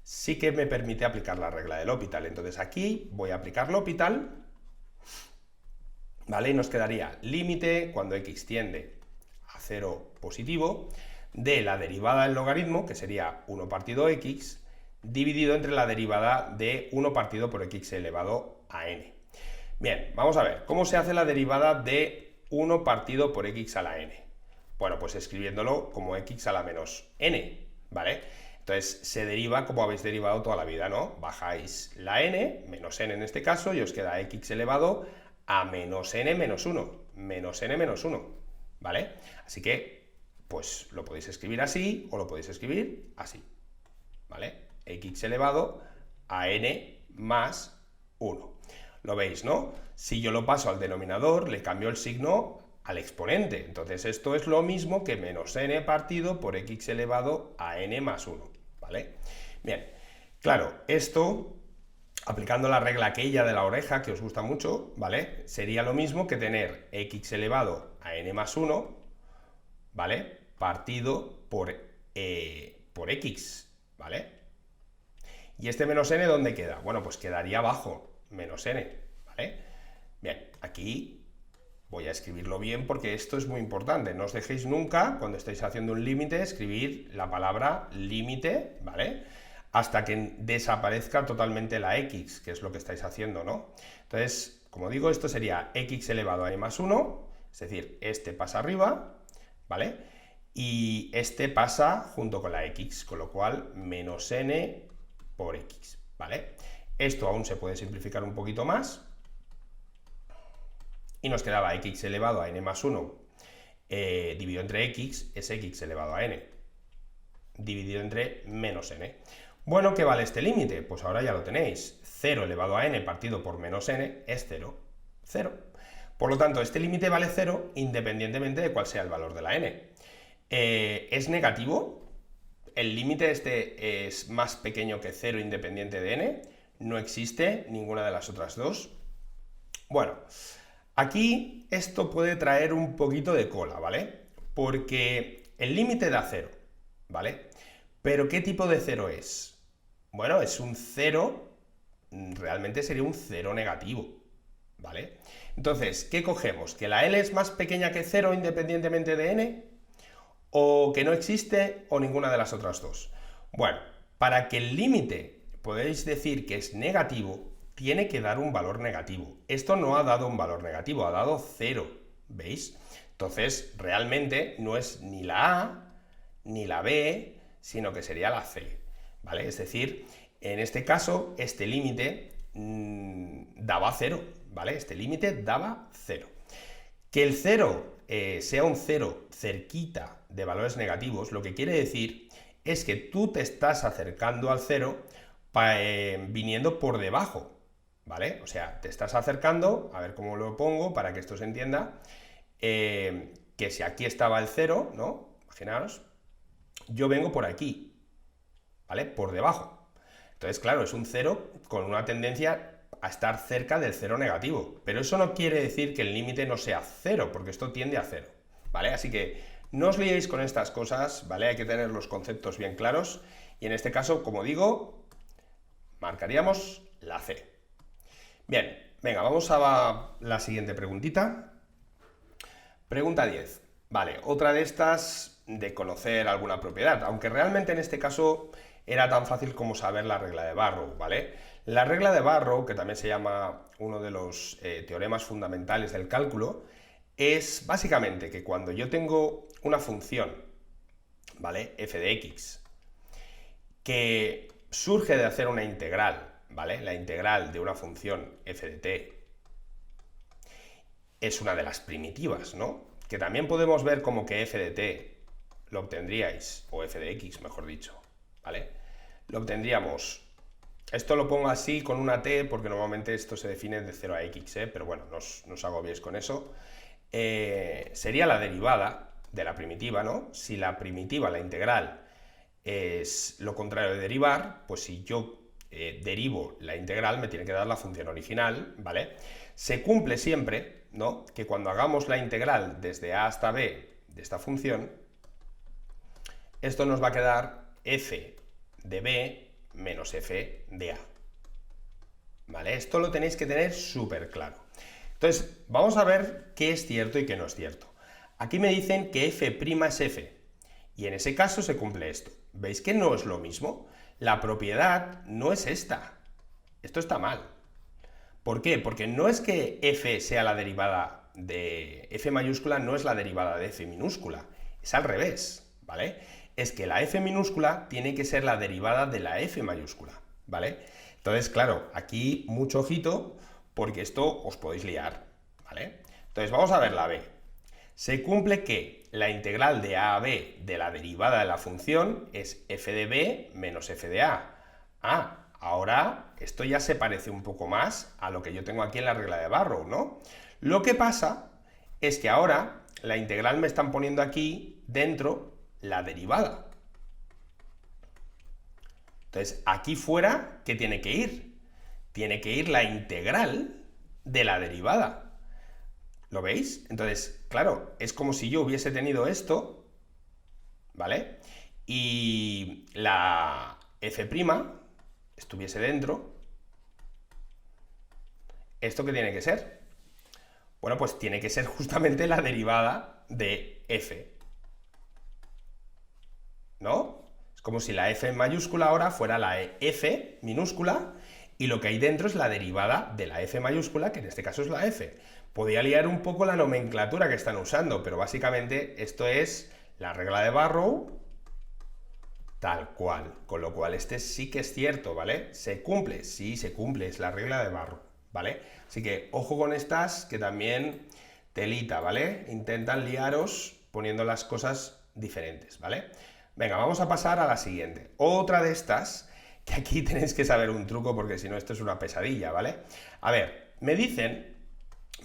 sí que me permite aplicar la regla del L'Hopital. Entonces aquí voy a aplicar L'Hopital, ¿vale? Y nos quedaría límite, cuando x tiende a 0 positivo, de la derivada del logaritmo, que sería 1 partido x, dividido entre la derivada de 1 partido por x elevado a n. Bien, vamos a ver, ¿cómo se hace la derivada de 1 partido por x a la n? Bueno, pues escribiéndolo como x a la menos n, ¿vale? Entonces se deriva como habéis derivado toda la vida, ¿no? Bajáis la n, menos n en este caso, y os queda x elevado a menos n menos 1, ¿vale? Así que, pues lo podéis escribir así o lo podéis escribir así, ¿vale? X elevado a n más 1. ¿Lo veis, no? Si yo lo paso al denominador, le cambio el signo al exponente. Entonces esto es lo mismo que menos n partido por x elevado a n más 1, ¿vale? Bien, claro, esto, aplicando la regla aquella de la oreja, que os gusta mucho, ¿vale? Sería lo mismo que tener x elevado a n más 1, ¿vale? Partido por x, ¿vale? ¿Y este menos n dónde queda? Bueno, pues quedaría abajo, menos n, ¿vale? Bien, aquí voy a escribirlo bien porque esto es muy importante. No os dejéis nunca, cuando estéis haciendo un límite, escribir la palabra límite, ¿vale? Hasta que desaparezca totalmente la x, que es lo que estáis haciendo, ¿no? Entonces, como digo, esto sería x elevado a n más 1, es decir, este pasa arriba, ¿vale? y este pasa junto con la x, con lo cual menos n por x, ¿vale? Esto aún se puede simplificar un poquito más, y nos quedaba x elevado a n más 1 dividido entre x es x elevado a n, dividido entre menos n. Bueno, ¿qué vale este límite? Pues ahora ya lo tenéis, 0 elevado a n partido por menos n es 0, 0. Por lo tanto, este límite vale 0 independientemente de cuál sea el valor de la n. ¿Es negativo? ¿El límite este es más pequeño que 0 independiente de n? No existe ninguna de las otras dos. Bueno, aquí esto puede traer un poquito de cola, ¿vale? Porque el límite da 0, ¿vale? Pero ¿qué tipo de 0 es? Bueno, es un 0, realmente sería un 0 negativo, ¿vale? Entonces, ¿qué cogemos? ¿Que la L es más pequeña que 0 independientemente de n? ¿O que no existe? ¿O ninguna de las otras dos? Bueno, para que el límite podéis decir que es negativo, tiene que dar un valor negativo. Esto no ha dado un valor negativo, ha dado 0, ¿veis? Entonces, realmente no es ni la A ni la B, sino que sería la C, ¿vale? Es decir, en este caso, este límite daba 0, ¿vale? Este límite daba 0. Que el 0 sea un 0 cerquita de valores negativos, lo que quiere decir es que tú te estás acercando al 0 viniendo por debajo, ¿vale? O sea, te estás acercando, a ver cómo lo pongo para que esto se entienda, que si aquí estaba el 0, ¿no? Imaginaos, yo vengo por aquí, ¿vale? Por debajo. Entonces, claro, es un 0 con una tendencia a estar cerca del 0 negativo, pero eso no quiere decir que el límite no sea 0, porque esto tiende a 0, ¿vale? Así que no os liéis con estas cosas, ¿vale? Hay que tener los conceptos bien claros, y en este caso, como digo, marcaríamos la C. Bien, venga, vamos a la siguiente preguntita. Pregunta 10. Vale, otra de estas de conocer alguna propiedad, aunque realmente en este caso era tan fácil como saber la regla de Barrow, ¿vale? La regla de Barrow, que también se llama uno de los teoremas fundamentales del cálculo, es básicamente que cuando yo tengo una función, ¿vale? F de x, que surge de hacer una integral, ¿vale? La integral de una función f de t es una de las primitivas, ¿no? Que también podemos ver como que f de t lo obtendríais, o f de x, mejor dicho, ¿vale? Lo obtendríamos, esto lo pongo así con una t porque normalmente esto se define de 0 a x, pero bueno, no os agobiéis con eso. Sería la derivada de la primitiva, ¿no? Si la primitiva, la integral, es lo contrario de derivar, pues si yo derivo la integral me tiene que dar la función original, ¿vale? Se cumple siempre, ¿no? Que cuando hagamos la integral desde a hasta b de esta función, esto nos va a quedar f de b menos f de a, ¿vale? Esto lo tenéis que tener súper claro. Entonces, vamos a ver qué es cierto y qué no es cierto. Aquí me dicen que f' es f, y en ese caso se cumple esto. ¿Veis que no es lo mismo? La propiedad no es esta. Esto está mal. ¿Por qué? Porque no es que f sea la derivada de f mayúscula, no es la derivada de f minúscula. Es al revés, ¿vale? Es que la f minúscula tiene que ser la derivada de la f mayúscula, ¿vale? Entonces, claro, aquí mucho ojito, porque esto os podéis liar, ¿vale? Entonces, vamos a ver la b. Se cumple que la integral de a b de la derivada de la función es f de b menos f de a. Ah, ahora esto ya se parece un poco más a lo que yo tengo aquí en la regla de Barrow, ¿no? Lo que pasa es que ahora la integral me están poniendo aquí dentro la derivada. Entonces, aquí fuera, ¿qué tiene que ir? Tiene que ir la integral de la derivada. ¿Lo veis? Entonces, claro, es como si yo hubiese tenido esto, ¿vale? Y la f' estuviese dentro. ¿Esto qué tiene que ser? Bueno, pues tiene que ser justamente la derivada de f, ¿no? Es como si la f en mayúscula ahora fuera la f minúscula, y lo que hay dentro es la derivada de la f mayúscula, que en este caso es la f. Podría liar un poco la nomenclatura que están usando, pero básicamente esto es la regla de Barrow tal cual, con lo cual este sí que es cierto, ¿vale? ¿Se cumple? Sí, se cumple, es la regla de Barrow, ¿vale? Así que ojo con estas, que también telita, ¿vale? Intentan liaros poniendo las cosas diferentes, ¿vale? Venga, vamos a pasar a la siguiente. Otra de estas, que aquí tenéis que saber un truco porque si no esto es una pesadilla, ¿vale? A ver, me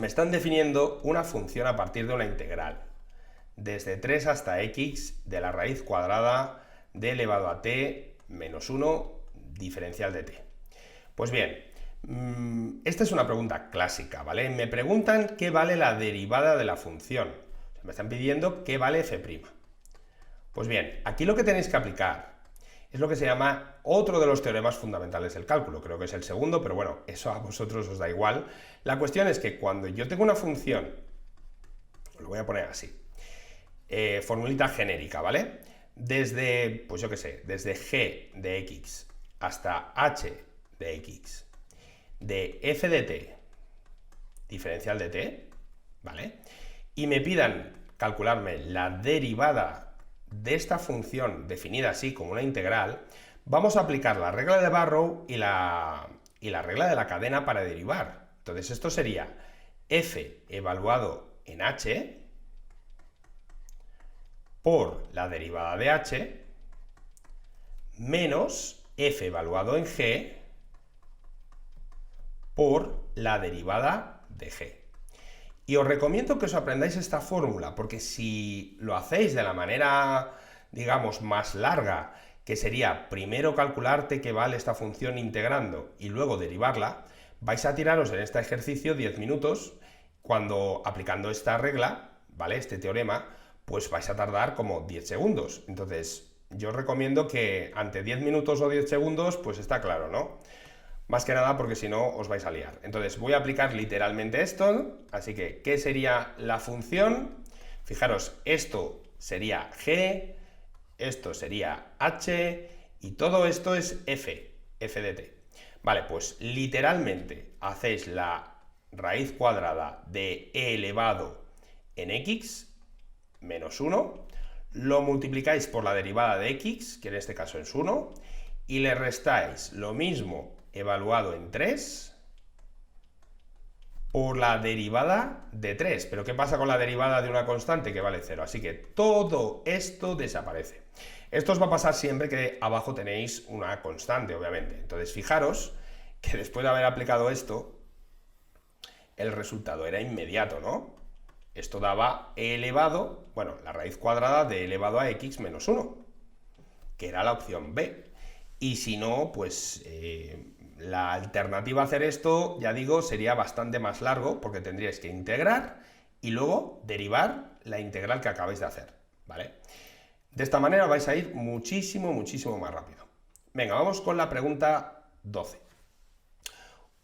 están definiendo una función a partir de una integral, desde 3 hasta x de la raíz cuadrada de elevado a t menos 1 diferencial de t. Pues bien, esta es una pregunta clásica, ¿vale? Me preguntan qué vale la derivada de la función. Me están pidiendo qué vale f'. Pues bien, aquí lo que tenéis que aplicar es lo que se llama otro de los teoremas fundamentales del cálculo. Creo que es el segundo, pero bueno, eso a vosotros os da igual. La cuestión es que cuando yo tengo una función, lo voy a poner así, formulita genérica, ¿vale? Desde, pues yo qué sé, desde g de x hasta h de x, de f de t, diferencial de t, ¿vale? Y me pidan calcularme la derivada de esta función definida así como una integral, vamos a aplicar la regla de Barrow y la regla de la cadena para derivar. Entonces esto sería f evaluado en h por la derivada de h menos f evaluado en g por la derivada de g. Y os recomiendo que os aprendáis esta fórmula, porque si lo hacéis de la manera, digamos, más larga, que sería primero calcularte qué vale esta función integrando y luego derivarla, vais a tiraros en este ejercicio 10 minutos, cuando aplicando esta regla, ¿vale? Este teorema, pues vais a tardar como 10 segundos. Entonces, yo os recomiendo que ante 10 minutos o 10 segundos, pues está claro, ¿no? Más que nada porque si no os vais a liar. Entonces voy a aplicar literalmente esto, así que, ¿qué sería la función? Fijaros, esto sería g, esto sería h, y todo esto es f de t. Vale, pues literalmente hacéis la raíz cuadrada de e elevado en x menos 1, lo multiplicáis por la derivada de x, que en este caso es 1, y le restáis lo mismo evaluado en 3 por la derivada de 3. ¿Pero qué pasa con la derivada de una constante que vale 0? Así que todo esto desaparece. Esto os va a pasar siempre que abajo tenéis una constante, obviamente. Entonces fijaros que después de haber aplicado esto, el resultado era inmediato, ¿no? Esto daba e elevado, bueno, la raíz cuadrada de e elevado a x menos 1, que era la opción B. Y si no, pues la alternativa a hacer esto, ya digo, sería bastante más largo, porque tendríais que integrar y luego derivar la integral que acabáis de hacer, ¿vale? De esta manera vais a ir muchísimo más rápido. Venga, vamos con la pregunta 12.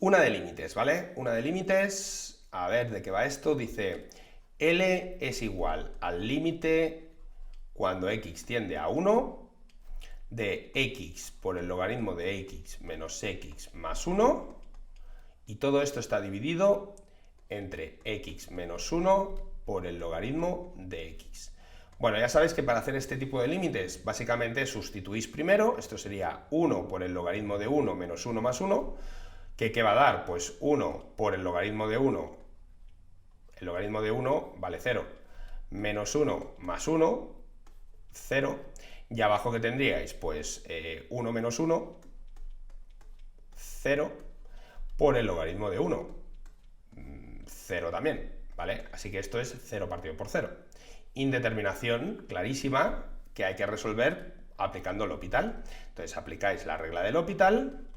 Una de límites, ¿vale? Una de límites, a ver de qué va esto, dice L es igual al límite cuando x tiende a 1 de x por el logaritmo de x menos x más 1, y todo esto está dividido entre x menos 1 por el logaritmo de x. Bueno, ya sabéis que para hacer este tipo de límites, básicamente sustituís primero, esto sería 1 por el logaritmo de 1 menos 1 más 1, que ¿qué va a dar? Pues 1 por el logaritmo de 1, el logaritmo de 1 vale 0, menos 1 más 1, 0, y abajo que tendríais, pues 1 menos 1, 0, por el logaritmo de 1, 0 también, ¿vale? Así que esto es 0 partido por 0. Indeterminación clarísima que hay que resolver aplicando el L'Hopital. Entonces aplicáis la regla del L'Hopital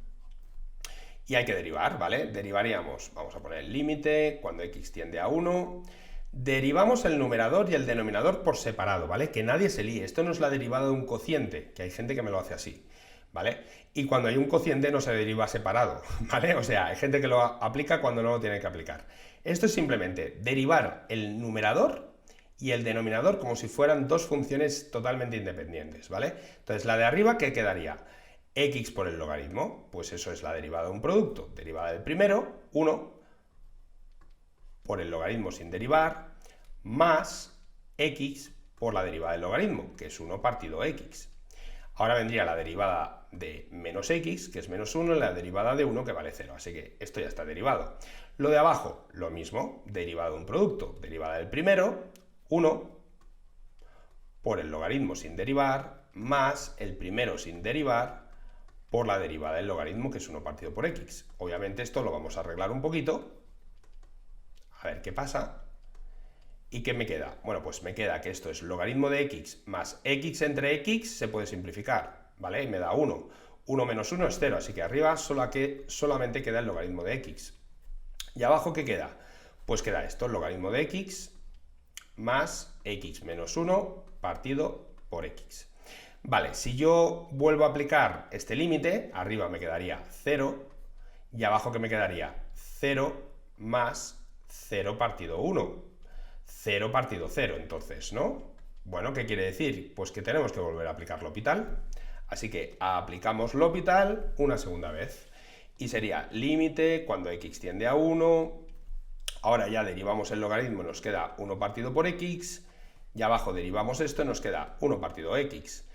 y hay que derivar, ¿vale? Derivaríamos, vamos a poner el límite cuando x tiende a 1, derivamos el numerador y el denominador por separado, ¿vale? Que nadie se líe, esto no es la derivada de un cociente, que hay gente que me lo hace así, ¿vale? Y cuando hay un cociente no se deriva separado, ¿vale? O sea, hay gente que lo aplica cuando no lo tiene que aplicar. Esto es simplemente derivar el numerador y el denominador como si fueran dos funciones totalmente independientes, ¿vale? Entonces, la de arriba, ¿qué quedaría? X por el logaritmo, pues eso es la derivada de un producto. Derivada del primero, 1, por el logaritmo sin derivar, más x por la derivada del logaritmo, que es 1 partido x. Ahora vendría la derivada de menos x, que es menos 1, y la derivada de 1, que vale 0. Así que esto ya está derivado. Lo de abajo, lo mismo, derivada de un producto. Derivada del primero, 1, por el logaritmo sin derivar, más el primero sin derivar, por la derivada del logaritmo, que es 1 partido por x. Obviamente esto lo vamos a arreglar un poquito. A ver qué pasa. ¿Y qué me queda? Bueno, pues me queda que esto es logaritmo de x más x entre x, se puede simplificar, ¿vale? Y me da 1. 1 menos 1 es 0, así que arriba solamente queda el logaritmo de x. ¿Y abajo qué queda? Pues queda esto, el logaritmo de x más x menos 1 partido por x. Vale, si yo vuelvo a aplicar este límite, arriba me quedaría 0, y abajo ¿qué me quedaría? 0 más 0 partido 1. 0 partido 0, entonces, ¿no? Bueno, ¿qué quiere decir? Pues que tenemos que volver a aplicar L'Hopital. Así que aplicamos L'Hopital una segunda vez. Y sería límite cuando x tiende a 1. Ahora ya derivamos el logaritmo, nos queda 1 partido por x. Y abajo derivamos esto, nos queda 1 partido x.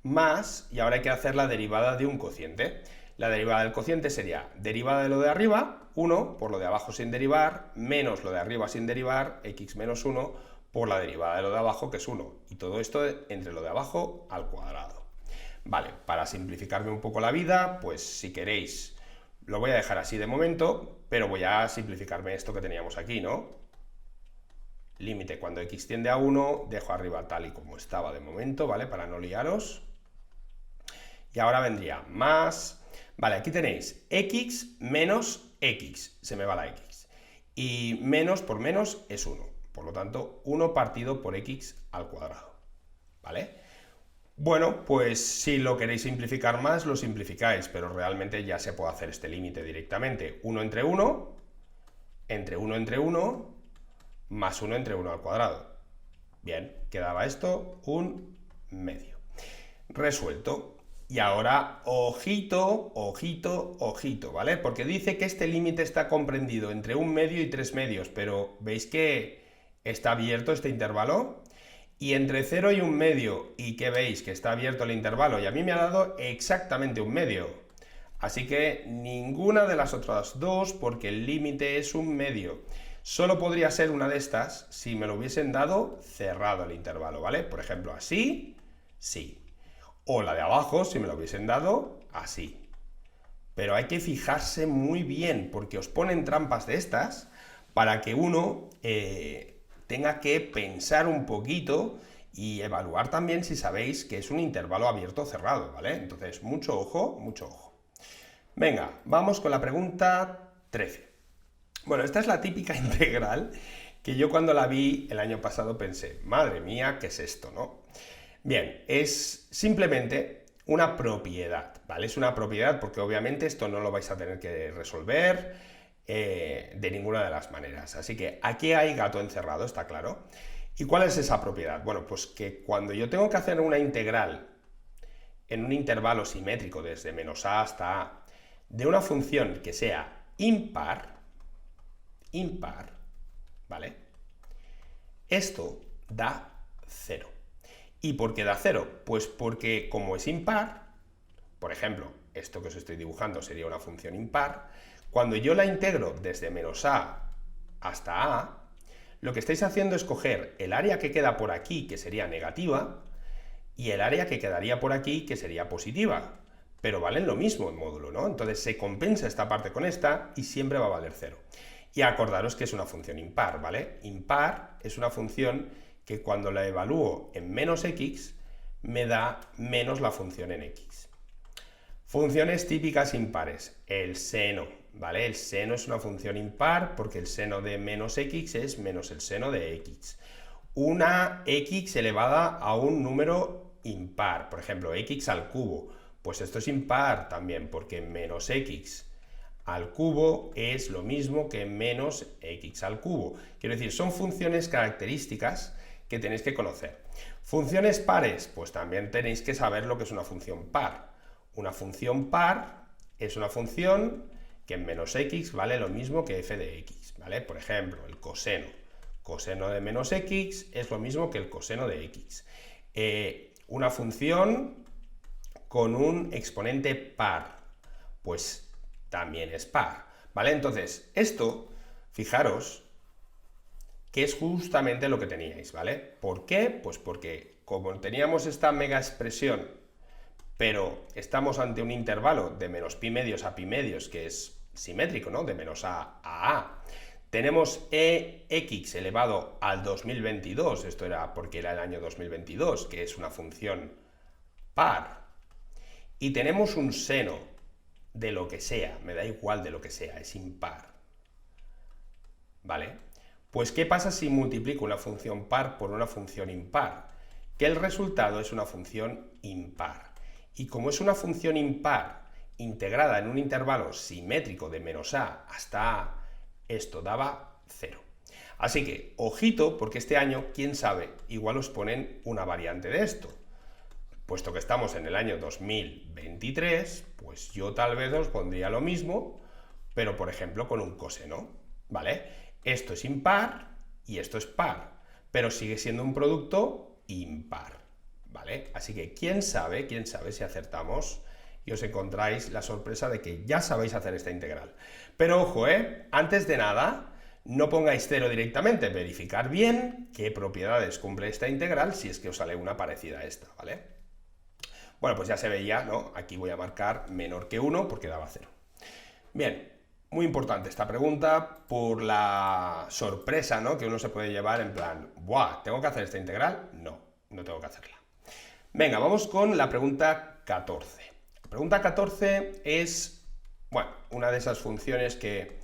Más, y ahora hay que hacer la derivada de un cociente. La derivada del cociente sería derivada de lo de arriba, 1 por lo de abajo sin derivar, menos lo de arriba sin derivar, x menos 1, por la derivada de lo de abajo, que es 1. Y todo esto entre lo de abajo al cuadrado. Vale, para simplificarme un poco la vida, pues si queréis, lo voy a dejar así de momento, pero voy a simplificarme esto que teníamos aquí, ¿no? Límite cuando x tiende a 1, dejo arriba tal y como estaba de momento, ¿vale? Para no liaros. Y ahora vendría más... Vale, aquí tenéis x menos x, se me va la x. Y menos por menos es 1. Por lo tanto, 1 partido por x al cuadrado. ¿Vale? Bueno, pues si lo queréis simplificar más, lo simplificáis, pero realmente ya se puede hacer este límite directamente. 1 entre 1, entre 1 entre 1, más 1 entre 1 al cuadrado. Bien, quedaba esto un medio. Resuelto. Y ahora, ojito, ojito, ojito, ¿vale? Porque dice que este límite está comprendido entre 1 medio y 3 medios, pero ¿veis que está abierto este intervalo? Y entre 0 y 1 medio, ¿y qué veis? Que está abierto el intervalo, y a mí me ha dado exactamente 1 medio. Así que ninguna de las otras dos, porque el límite es 1 medio. Solo podría ser una de estas si me lo hubiesen dado cerrado el intervalo, ¿vale? Por ejemplo, así, sí. O la de abajo, si me lo hubiesen dado, así. Pero hay que fijarse muy bien, porque os ponen trampas de estas para que uno tenga que pensar un poquito y evaluar también si sabéis que es un intervalo abierto o cerrado, ¿vale? Entonces, mucho ojo, mucho ojo. Venga, vamos con la pregunta 13. Bueno, esta es la típica integral que yo cuando la vi el año pasado pensé, madre mía, ¿qué es esto, no? Bien, es simplemente una propiedad, ¿vale? Es una propiedad porque obviamente esto no lo vais a tener que resolver de ninguna de las maneras. Así que aquí hay gato encerrado, está claro. ¿Y cuál es esa propiedad? Bueno, pues que cuando yo tengo que hacer una integral en un intervalo simétrico desde menos a hasta a de una función que sea impar, ¿vale? Esto da 0. ¿Y por qué da 0? Pues porque como es impar, por ejemplo, esto que os estoy dibujando sería una función impar, cuando yo la integro desde menos a hasta a, lo que estáis haciendo es coger el área que queda por aquí, que sería negativa, y el área que quedaría por aquí, que sería positiva, pero valen lo mismo en módulo, ¿no? Entonces se compensa esta parte con esta y siempre va a valer 0. Y acordaros que es una función impar, ¿vale? Impar es una función que cuando la evalúo en menos x, me da menos la función en x. Funciones típicas impares. El seno, ¿vale? El seno es una función impar porque el seno de menos x es menos el seno de x. Una x elevada a un número impar, por ejemplo, x al cubo. Pues esto es impar también porque menos x al cubo es lo mismo que menos x al cubo. Quiero decir, son funciones características que tenéis que conocer. Funciones pares, pues también tenéis que saber lo que es una función par. Una función par es una función que en menos x vale lo mismo que f de x, ¿vale? Por ejemplo, el coseno. coseno de menos x es lo mismo que el coseno de x. Una función con un exponente par, pues también es par, ¿vale? Entonces, esto, fijaros, que es justamente lo que teníais, ¿vale? ¿Por qué? Pues porque como teníamos esta mega expresión, pero estamos ante un intervalo de menos pi medios a pi medios, que es simétrico, ¿no? De menos a a. Tenemos ex elevado al 2022, esto era porque era el año 2022, que es una función par. Y tenemos un seno de lo que sea, me da igual de lo que sea, es impar. ¿Vale? Pues, ¿qué pasa si multiplico una función par por una función impar? Que el resultado es una función impar. Y como es una función impar integrada en un intervalo simétrico de menos a hasta a, esto daba 0. Así que, ojito, porque este año, quién sabe, igual os ponen una variante de esto. Puesto que estamos en el año 2023, pues yo tal vez os pondría lo mismo, pero por ejemplo con un coseno, ¿vale? Esto es impar y esto es par, pero sigue siendo un producto impar, ¿vale? Así que quién sabe si acertamos y os encontráis la sorpresa de que ya sabéis hacer esta integral. Pero ojo, antes de nada, no pongáis 0 directamente, verificar bien qué propiedades cumple esta integral si es que os sale una parecida a esta, ¿vale? Bueno, pues ya se veía, ¿no? Aquí voy a marcar menor que 1 porque daba 0. Bien, muy importante esta pregunta por la sorpresa, ¿no? Que uno se puede llevar en plan, ¡buah! ¿Tengo que hacer esta integral? No, no tengo que hacerla. Venga, vamos con la pregunta 14. La pregunta 14 es, bueno, una de esas funciones que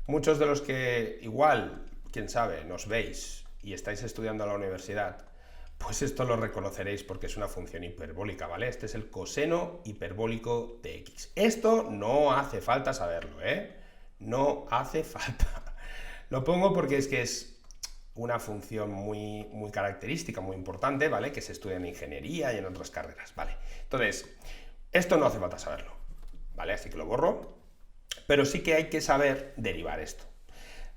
muchos de los que igual, quién sabe, nos veis y estáis estudiando a la universidad, pues esto lo reconoceréis porque es una función hiperbólica, ¿vale? Este es el coseno hiperbólico de x. Esto no hace falta saberlo, No hace falta. Lo pongo porque es que es una función muy característica, muy importante, ¿vale? Que se estudia en ingeniería y en otras carreras, ¿vale? Entonces, esto no hace falta saberlo, ¿vale? Así que lo borro, pero sí que hay que saber derivar esto.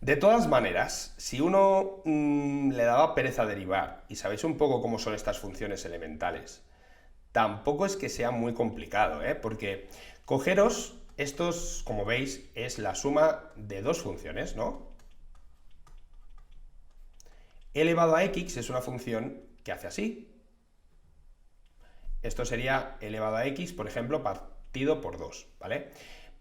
De todas maneras, si uno le daba pereza derivar, y sabéis un poco cómo son estas funciones elementales, tampoco es que sea muy complicado, porque cogeros, estos, como veis, es la suma de dos funciones, ¿no? Elevado a x es una función que hace así. Esto sería elevado a x, por ejemplo, partido por 2, ¿vale?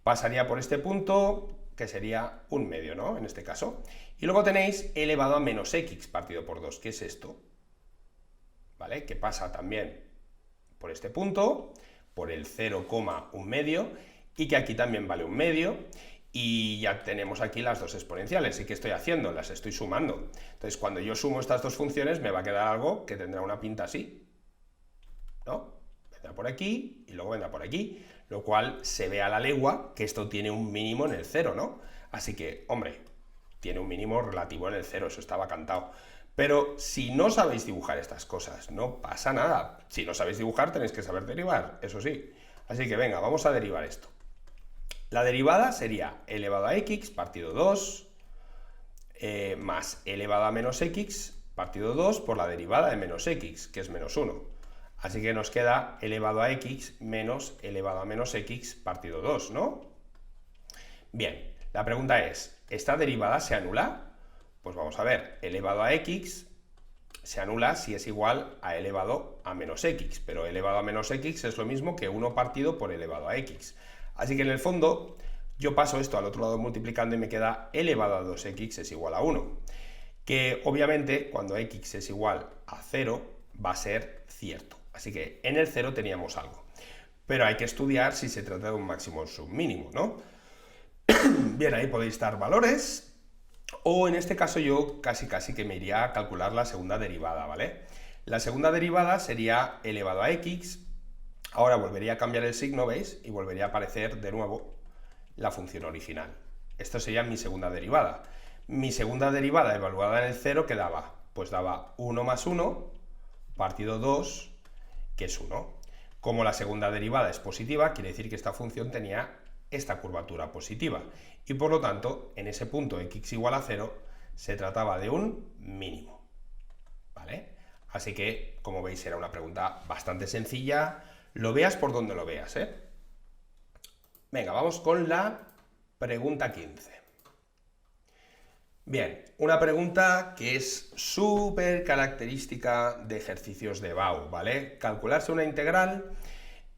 Pasaría por este punto, que sería un medio, ¿no? En este caso. Y luego tenéis elevado a menos x partido por 2, que es esto, ¿vale? Que pasa también por este punto, por el 0,1 medio, y que aquí también vale un medio, y ya tenemos aquí las dos exponenciales. ¿Y qué estoy haciendo? Las estoy sumando. Entonces, cuando yo sumo estas dos funciones, me va a quedar algo que tendrá una pinta así, ¿no? Vendrá por aquí, y luego vendrá por aquí, lo cual se ve a la legua que esto tiene un mínimo en el 0, ¿no? Así que, hombre, tiene un mínimo relativo en el 0, eso estaba cantado. Pero si no sabéis dibujar estas cosas, no pasa nada. Si no sabéis dibujar, tenéis que saber derivar, eso sí. Así que venga, vamos a derivar esto. La derivada sería elevado a x partido 2 más elevado a menos x partido 2 por la derivada de menos x, que es menos 1. Así que nos queda elevado a x menos elevado a menos x partido 2, ¿no? Bien, la pregunta es, ¿esta derivada se anula? Pues vamos a ver, elevado a x se anula si es igual a elevado a menos x, pero elevado a menos x es lo mismo que 1 partido por elevado a x. Así que en el fondo yo paso esto al otro lado multiplicando y me queda elevado a 2x es igual a 1, que obviamente cuando x es igual a 0 va a ser cierto. Así que en el 0 teníamos algo. Pero hay que estudiar si se trata de un máximo o un submínimo, ¿no? Bien, ahí podéis dar valores, o en este caso yo casi que me iría a calcular la segunda derivada, ¿vale? La segunda derivada sería elevado a x, ahora volvería a cambiar el signo, ¿veis? Y volvería a aparecer de nuevo la función original. Esto sería mi segunda derivada. Mi segunda derivada evaluada en el 0, ¿qué daba? Pues daba 1 más 1 partido 2, que es 1. Como la segunda derivada es positiva, quiere decir que esta función tenía esta curvatura positiva. Y por lo tanto, en ese punto x igual a 0, se trataba de un mínimo, ¿vale? Así que, como veis, era una pregunta bastante sencilla, lo veas por donde lo veas, ¿eh? Venga, vamos con la pregunta 15. Bien, una pregunta que es súper característica de ejercicios de BAU, ¿vale? Calcularse una integral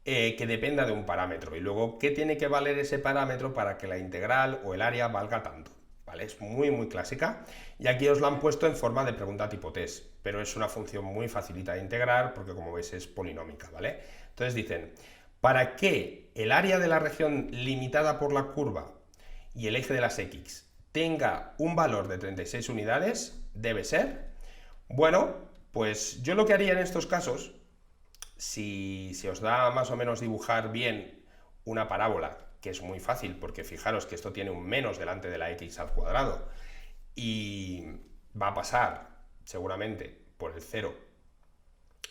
que dependa de un parámetro y luego qué tiene que valer ese parámetro para que la integral o el área valga tanto, ¿vale? Es muy clásica y aquí os la han puesto en forma de pregunta tipo test, pero es una función muy facilita de integrar porque, como veis, es polinómica, ¿vale? Entonces dicen, para que el área de la región limitada por la curva y el eje de las x tenga un valor de 36 unidades, debe ser, bueno, pues yo lo que haría en estos casos, si se os da más o menos dibujar bien una parábola, que es muy fácil, porque fijaros que esto tiene un menos delante de la x al cuadrado, y va a pasar seguramente por el 0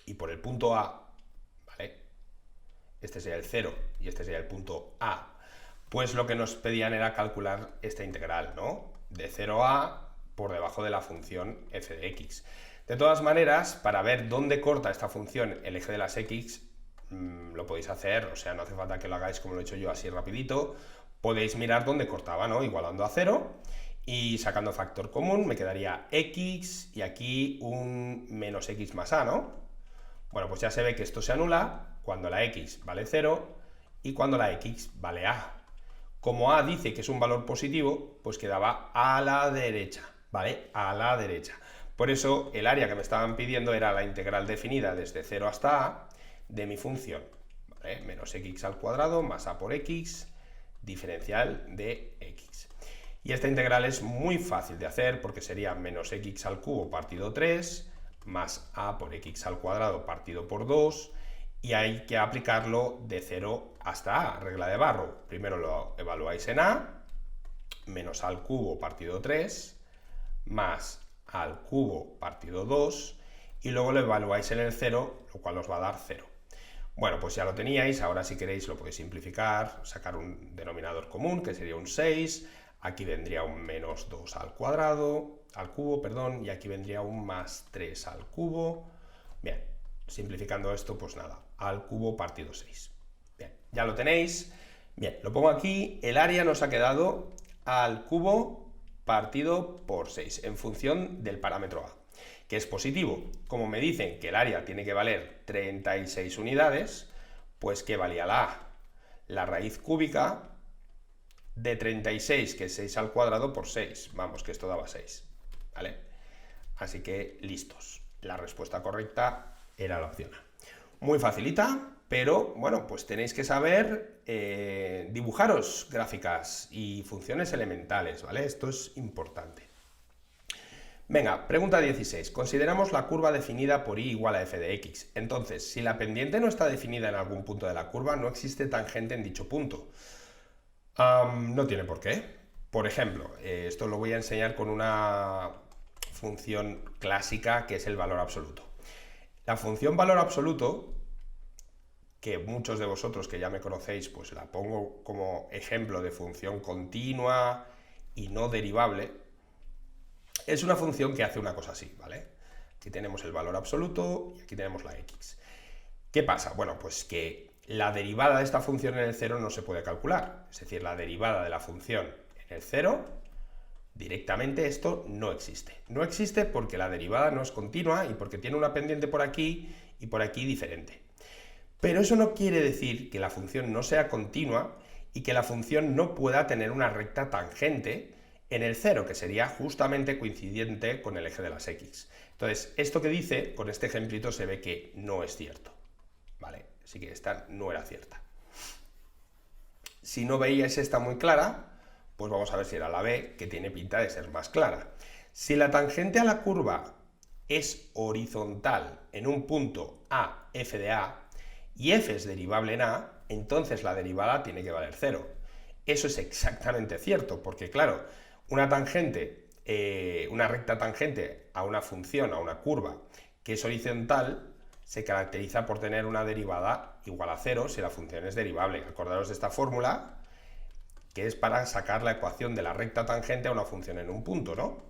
y por el punto A, ¿vale? Este sería el 0 y este sería el punto A. Pues lo que nos pedían era calcular esta integral, ¿no? De 0 a por debajo de la función f de x. De todas maneras, para ver dónde corta esta función el eje de las x, lo podéis hacer, o sea, no hace falta que lo hagáis como lo he hecho yo así rapidito, podéis mirar dónde cortaba, ¿no? Igualando a 0 y sacando factor común me quedaría x y aquí un menos x más a, ¿no? Bueno, pues ya se ve que esto se anula cuando la x vale 0 y cuando la x vale a. Como a dice que es un valor positivo, pues quedaba a la derecha, ¿vale? A la derecha. Por eso el área que me estaban pidiendo era la integral definida desde 0 hasta a de mi función, ¿vale? Menos x al cuadrado más a por x, diferencial de x. Y esta integral es muy fácil de hacer porque sería menos x al cubo partido 3 más a por x al cuadrado partido por 2, y hay que aplicarlo de 0 hasta a, regla de Barrow. Primero lo evaluáis en a, menos al cubo partido 3, más al cubo partido 2, y luego lo evaluáis en el 0, lo cual os va a dar 0. Bueno, pues ya lo teníais, ahora si queréis lo podéis simplificar, sacar un denominador común, que sería un 6, aquí vendría un menos 2 al cuadrado, al cubo, perdón, y aquí vendría un más 3 al cubo. Bien, simplificando esto, pues nada, al cubo partido 6. Bien, ya lo tenéis. Bien, lo pongo aquí, el área nos ha quedado al cubo partido por 6, en función del parámetro a, que es positivo. Como me dicen que el área tiene que valer 36 unidades, pues ¿qué valía la a? La raíz cúbica de 36, que es 6 al cuadrado, por 6. Vamos, que esto daba 6, ¿vale? Así que listos. La respuesta correcta era la opción A. Muy facilita, pero bueno, pues tenéis que saber dibujaros gráficas y funciones elementales, ¿vale? Esto es importante. Venga, pregunta 16. Consideramos la curva definida por y igual a f de x. Entonces, si la pendiente no está definida en algún punto de la curva, no existe tangente en dicho punto. No tiene por qué. Por ejemplo, esto lo voy a enseñar con una función clásica que es el valor absoluto. La función valor absoluto, que muchos de vosotros que ya me conocéis, pues la pongo como ejemplo de función continua y no derivable, es una función que hace una cosa así, ¿vale? Aquí tenemos el valor absoluto y aquí tenemos la x. ¿Qué pasa? Bueno, pues que la derivada de esta función en el 0 no se puede calcular. Es decir, la derivada de la función en el 0, directamente esto no existe. No existe porque la derivada no es continua y porque tiene una pendiente por aquí y por aquí diferente. Pero eso no quiere decir que la función no sea continua y que la función no pueda tener una recta tangente en el 0, que sería justamente coincidente con el eje de las x. Entonces, esto que dice, con este ejemplito se ve que no es cierto, ¿vale? Así que esta no era cierta. Si no veíais esta muy clara, pues vamos a ver si era la B, que tiene pinta de ser más clara. Si la tangente a la curva es horizontal en un punto A, f de A, y f es derivable en A, entonces la derivada tiene que valer 0. Eso es exactamente cierto, porque claro, una tangente, una recta tangente a una función, a una curva, que es horizontal, se caracteriza por tener una derivada igual a 0 si la función es derivable. Acordaros de esta fórmula, que es para sacar la ecuación de la recta tangente a una función en un punto, ¿no?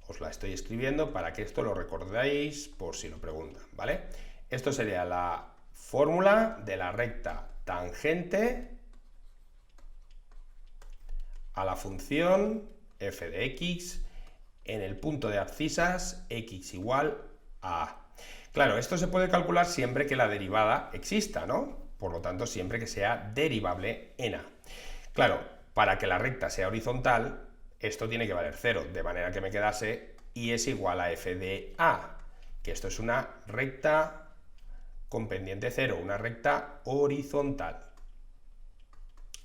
Os la estoy escribiendo para que esto lo recordéis por si lo preguntan, ¿vale? Esto sería la fórmula de la recta tangente a la función f de x en el punto de abscisas x igual a a. Claro, esto se puede calcular siempre que la derivada exista, ¿no? Por lo tanto, siempre que sea derivable en a. Claro, para que la recta sea horizontal, esto tiene que valer 0, de manera que me quedase y es igual a f de a, que esto es una recta con pendiente 0, una recta horizontal.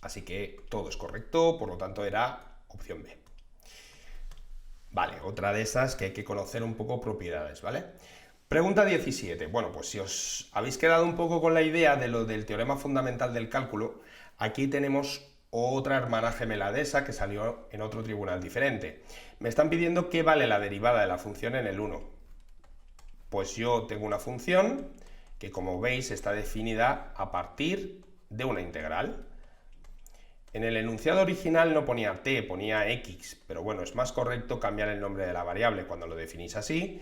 Así que todo es correcto, por lo tanto era opción B. Vale, otra de esas que hay que conocer un poco propiedades, ¿vale? Pregunta 17. Bueno, pues si os habéis quedado un poco con la idea de lo del teorema fundamental del cálculo, aquí tenemos otra hermana gemela de esa que salió en otro tribunal diferente. Me están pidiendo qué vale la derivada de la función en el 1. Pues yo tengo una función que, como veis, está definida a partir de una integral. En el enunciado original no ponía t, ponía x, pero bueno, es más correcto cambiar el nombre de la variable cuando lo definís así.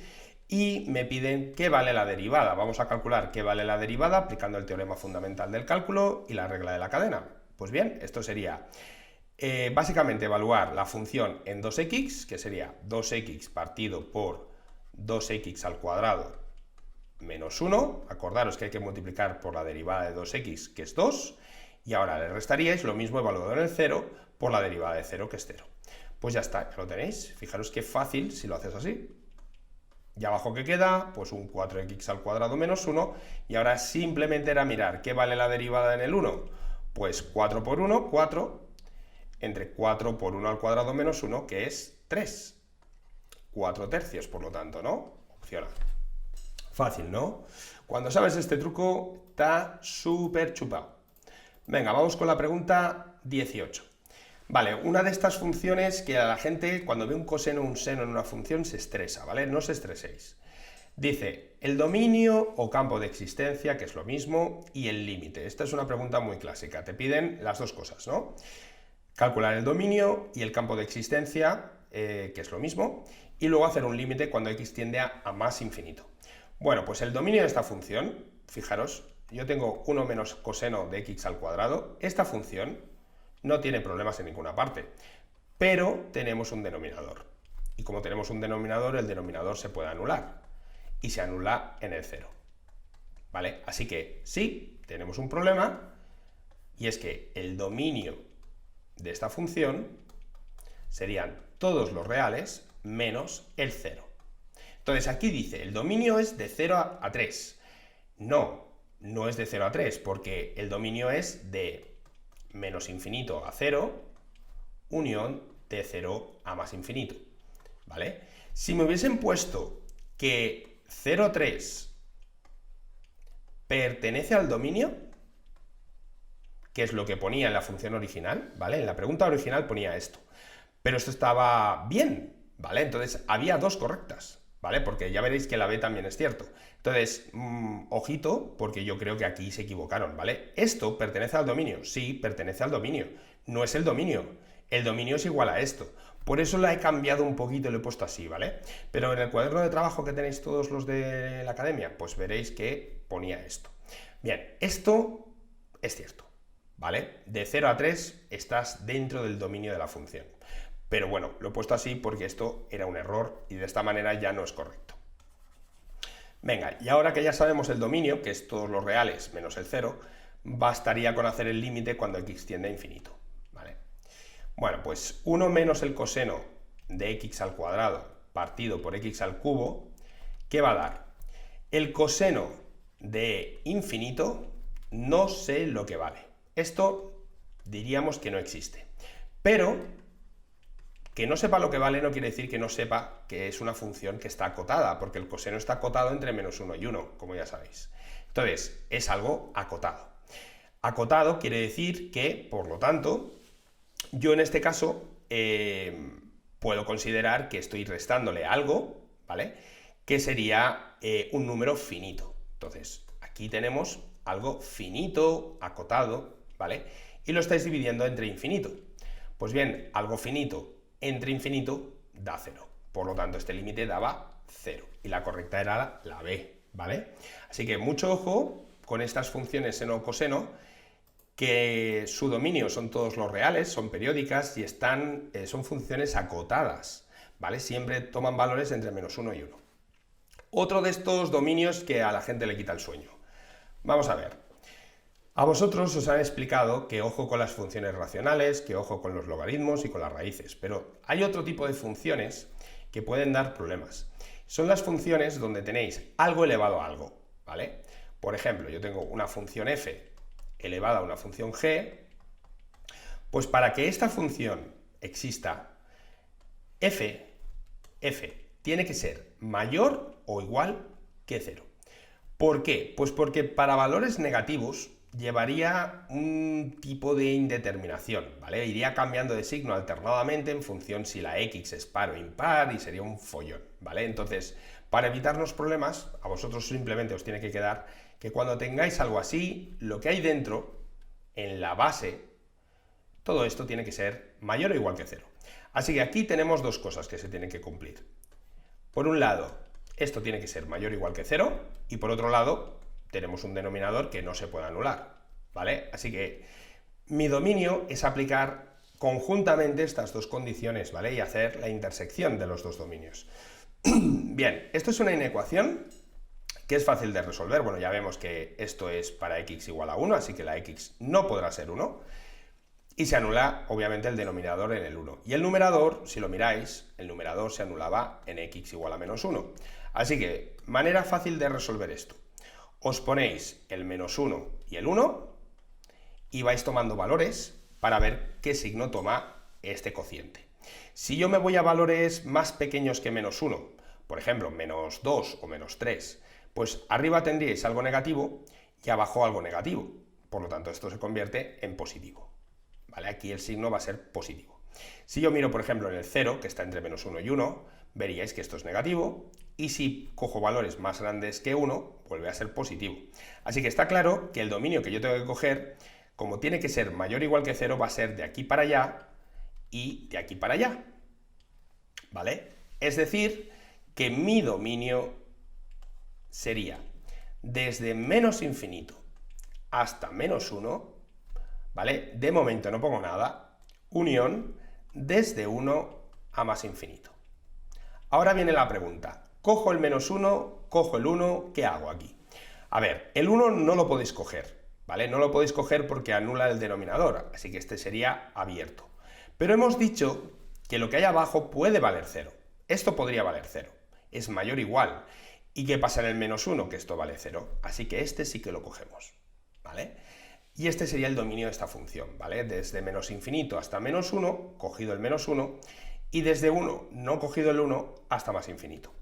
Y me piden qué vale la derivada. Vamos a calcular qué vale la derivada aplicando el teorema fundamental del cálculo y la regla de la cadena. Pues bien, esto sería básicamente evaluar la función en 2x, que sería 2x partido por 2x al cuadrado menos 1. Acordaros que hay que multiplicar por la derivada de 2x, que es 2, y ahora le restaríais lo mismo evaluado en el 0 por la derivada de 0, que es 0. Pues ya está, ya lo tenéis. Fijaros qué fácil si lo haces así. Y abajo que queda, pues un 4x al cuadrado menos 1, y ahora simplemente era mirar qué vale la derivada en el 1. Pues 4 por 1, 4, entre 4 por 1 al cuadrado menos 1, que es 3. 4 tercios, por lo tanto, ¿no? Opción A. Fácil, ¿no? Cuando sabes este truco, está súper chupado. Venga, vamos con la pregunta 18. Vale, una de estas funciones que a la gente, cuando ve un coseno o un seno en una función, se estresa, ¿vale? No os estreséis. Dice, el dominio o campo de existencia, que es lo mismo, y el límite. Esta es una pregunta muy clásica. Te piden las dos cosas, ¿no? Calcular el dominio y el campo de existencia, que es lo mismo, y luego hacer un límite cuando x tiende a más infinito. Bueno, pues el dominio de esta función, fijaros, yo tengo 1 menos coseno de x al cuadrado. Esta función no tiene problemas en ninguna parte, pero tenemos un denominador. Y como tenemos un denominador, el denominador se puede anular. Y se anula en el 0. ¿Vale? Así que sí, tenemos un problema, y es que el dominio de esta función serían todos los reales menos el 0. Entonces aquí dice, el dominio es de 0 a 3. No es de 0 a 3, porque el dominio es de menos infinito a 0, unión de 0 a más infinito, ¿vale? Si me hubiesen puesto que 0,3 pertenece al dominio, que es lo que ponía en la función original, ¿vale? En la pregunta original ponía esto, pero esto estaba bien, ¿vale? Entonces había dos correctas, ¿vale? Porque ya veréis que la B también es cierto. Entonces, ojito, porque yo creo que aquí se equivocaron, ¿vale? ¿Esto pertenece al dominio? Sí, pertenece al dominio. No es el dominio. El dominio es igual a esto. Por eso la he cambiado un poquito y lo he puesto así, ¿vale? Pero en el cuaderno de trabajo que tenéis todos los de la academia, pues veréis que ponía esto. Bien, esto es cierto, ¿vale? De 0 a 3 estás dentro del dominio de la función. Pero bueno, lo he puesto así porque esto era un error y de esta manera ya no es correcto. Venga, y ahora que ya sabemos el dominio, que es todos los reales menos el 0, bastaría con hacer el límite cuando x tiende a infinito, ¿vale? Bueno, pues 1 menos el coseno de x al cuadrado partido por x al cubo, ¿qué va a dar? El coseno de infinito no sé lo que vale. Esto diríamos que no existe. Pero que no sepa lo que vale no quiere decir que no sepa que es una función que está acotada, porque el coseno está acotado entre menos 1 y 1, como ya sabéis. Entonces, es algo acotado. Acotado quiere decir que, por lo tanto, yo en este caso puedo considerar que estoy restándole algo, ¿vale? Que sería un número finito. Entonces, aquí tenemos algo finito, acotado, ¿vale? Y lo estáis dividiendo entre infinito. Pues bien, algo finito entre infinito da 0. por lo tanto este límite daba 0, y la correcta era la B, ¿vale? Así que mucho ojo con estas funciones seno o coseno, que su dominio son todos los reales, son periódicas y son funciones acotadas, ¿vale? Siempre toman valores entre -1 y 1. Otro de estos dominios que a la gente le quita el sueño. Vamos a ver. A vosotros os han explicado que ojo con las funciones racionales, que ojo con los logaritmos y con las raíces, pero hay otro tipo de funciones que pueden dar problemas. Son las funciones donde tenéis algo elevado a algo, ¿vale? Por ejemplo, yo tengo una función f elevada a una función g, pues para que esta función exista, f tiene que ser mayor o igual que 0. ¿Por qué? Pues porque para valores negativos llevaría un tipo de indeterminación, ¿vale? Iría cambiando de signo alternadamente en función si la x es par o impar y sería un follón, ¿vale? Entonces, para evitarnos problemas, a vosotros simplemente os tiene que quedar que cuando tengáis algo así, lo que hay dentro, en la base, todo esto tiene que ser mayor o igual que 0. Así que aquí tenemos dos cosas que se tienen que cumplir. Por un lado, esto tiene que ser mayor o igual que 0, y por otro lado, tenemos un denominador que no se puede anular, ¿vale? Así que mi dominio es aplicar conjuntamente estas dos condiciones, ¿vale? Y hacer la intersección de los dos dominios. Bien, esto es una inecuación que es fácil de resolver. Bueno, ya vemos que esto es para x igual a 1, así que la x no podrá ser 1, y se anula, obviamente, el denominador en el 1. Y el numerador, si lo miráis, el numerador se anulaba en x igual a -1. Así que, manera fácil de resolver esto. Os ponéis el -1 y el 1, y vais tomando valores para ver qué signo toma este cociente. Si yo me voy a valores más pequeños que -1, por ejemplo, -2 o -3, pues arriba tendríais algo negativo y abajo algo negativo. Por lo tanto, esto se convierte en positivo, ¿vale? Aquí el signo va a ser positivo. Si yo miro, por ejemplo, en el 0, que está entre -1 y 1, veríais que esto es negativo, y si cojo valores más grandes que 1, vuelve a ser positivo. Así que está claro que el dominio que yo tengo que coger, como tiene que ser mayor o igual que 0, va a ser de aquí para allá y de aquí para allá, ¿vale? Es decir, que mi dominio sería desde menos infinito hasta -1, ¿vale? De momento no pongo nada, unión desde 1 a más infinito. Ahora viene la pregunta, cojo el -1, cojo el 1, ¿qué hago aquí? A ver, el 1 no lo podéis coger, ¿vale? No lo podéis coger porque anula el denominador, así que este sería abierto. Pero hemos dicho que lo que hay abajo puede valer 0. Esto podría valer 0, es mayor o igual. ¿Y qué pasa en el -1? Que esto vale 0, así que este sí que lo cogemos, ¿vale? Y este sería el dominio de esta función, ¿vale? Desde menos infinito hasta -1, cogido el -1, y desde 1, no cogido el 1, hasta más infinito.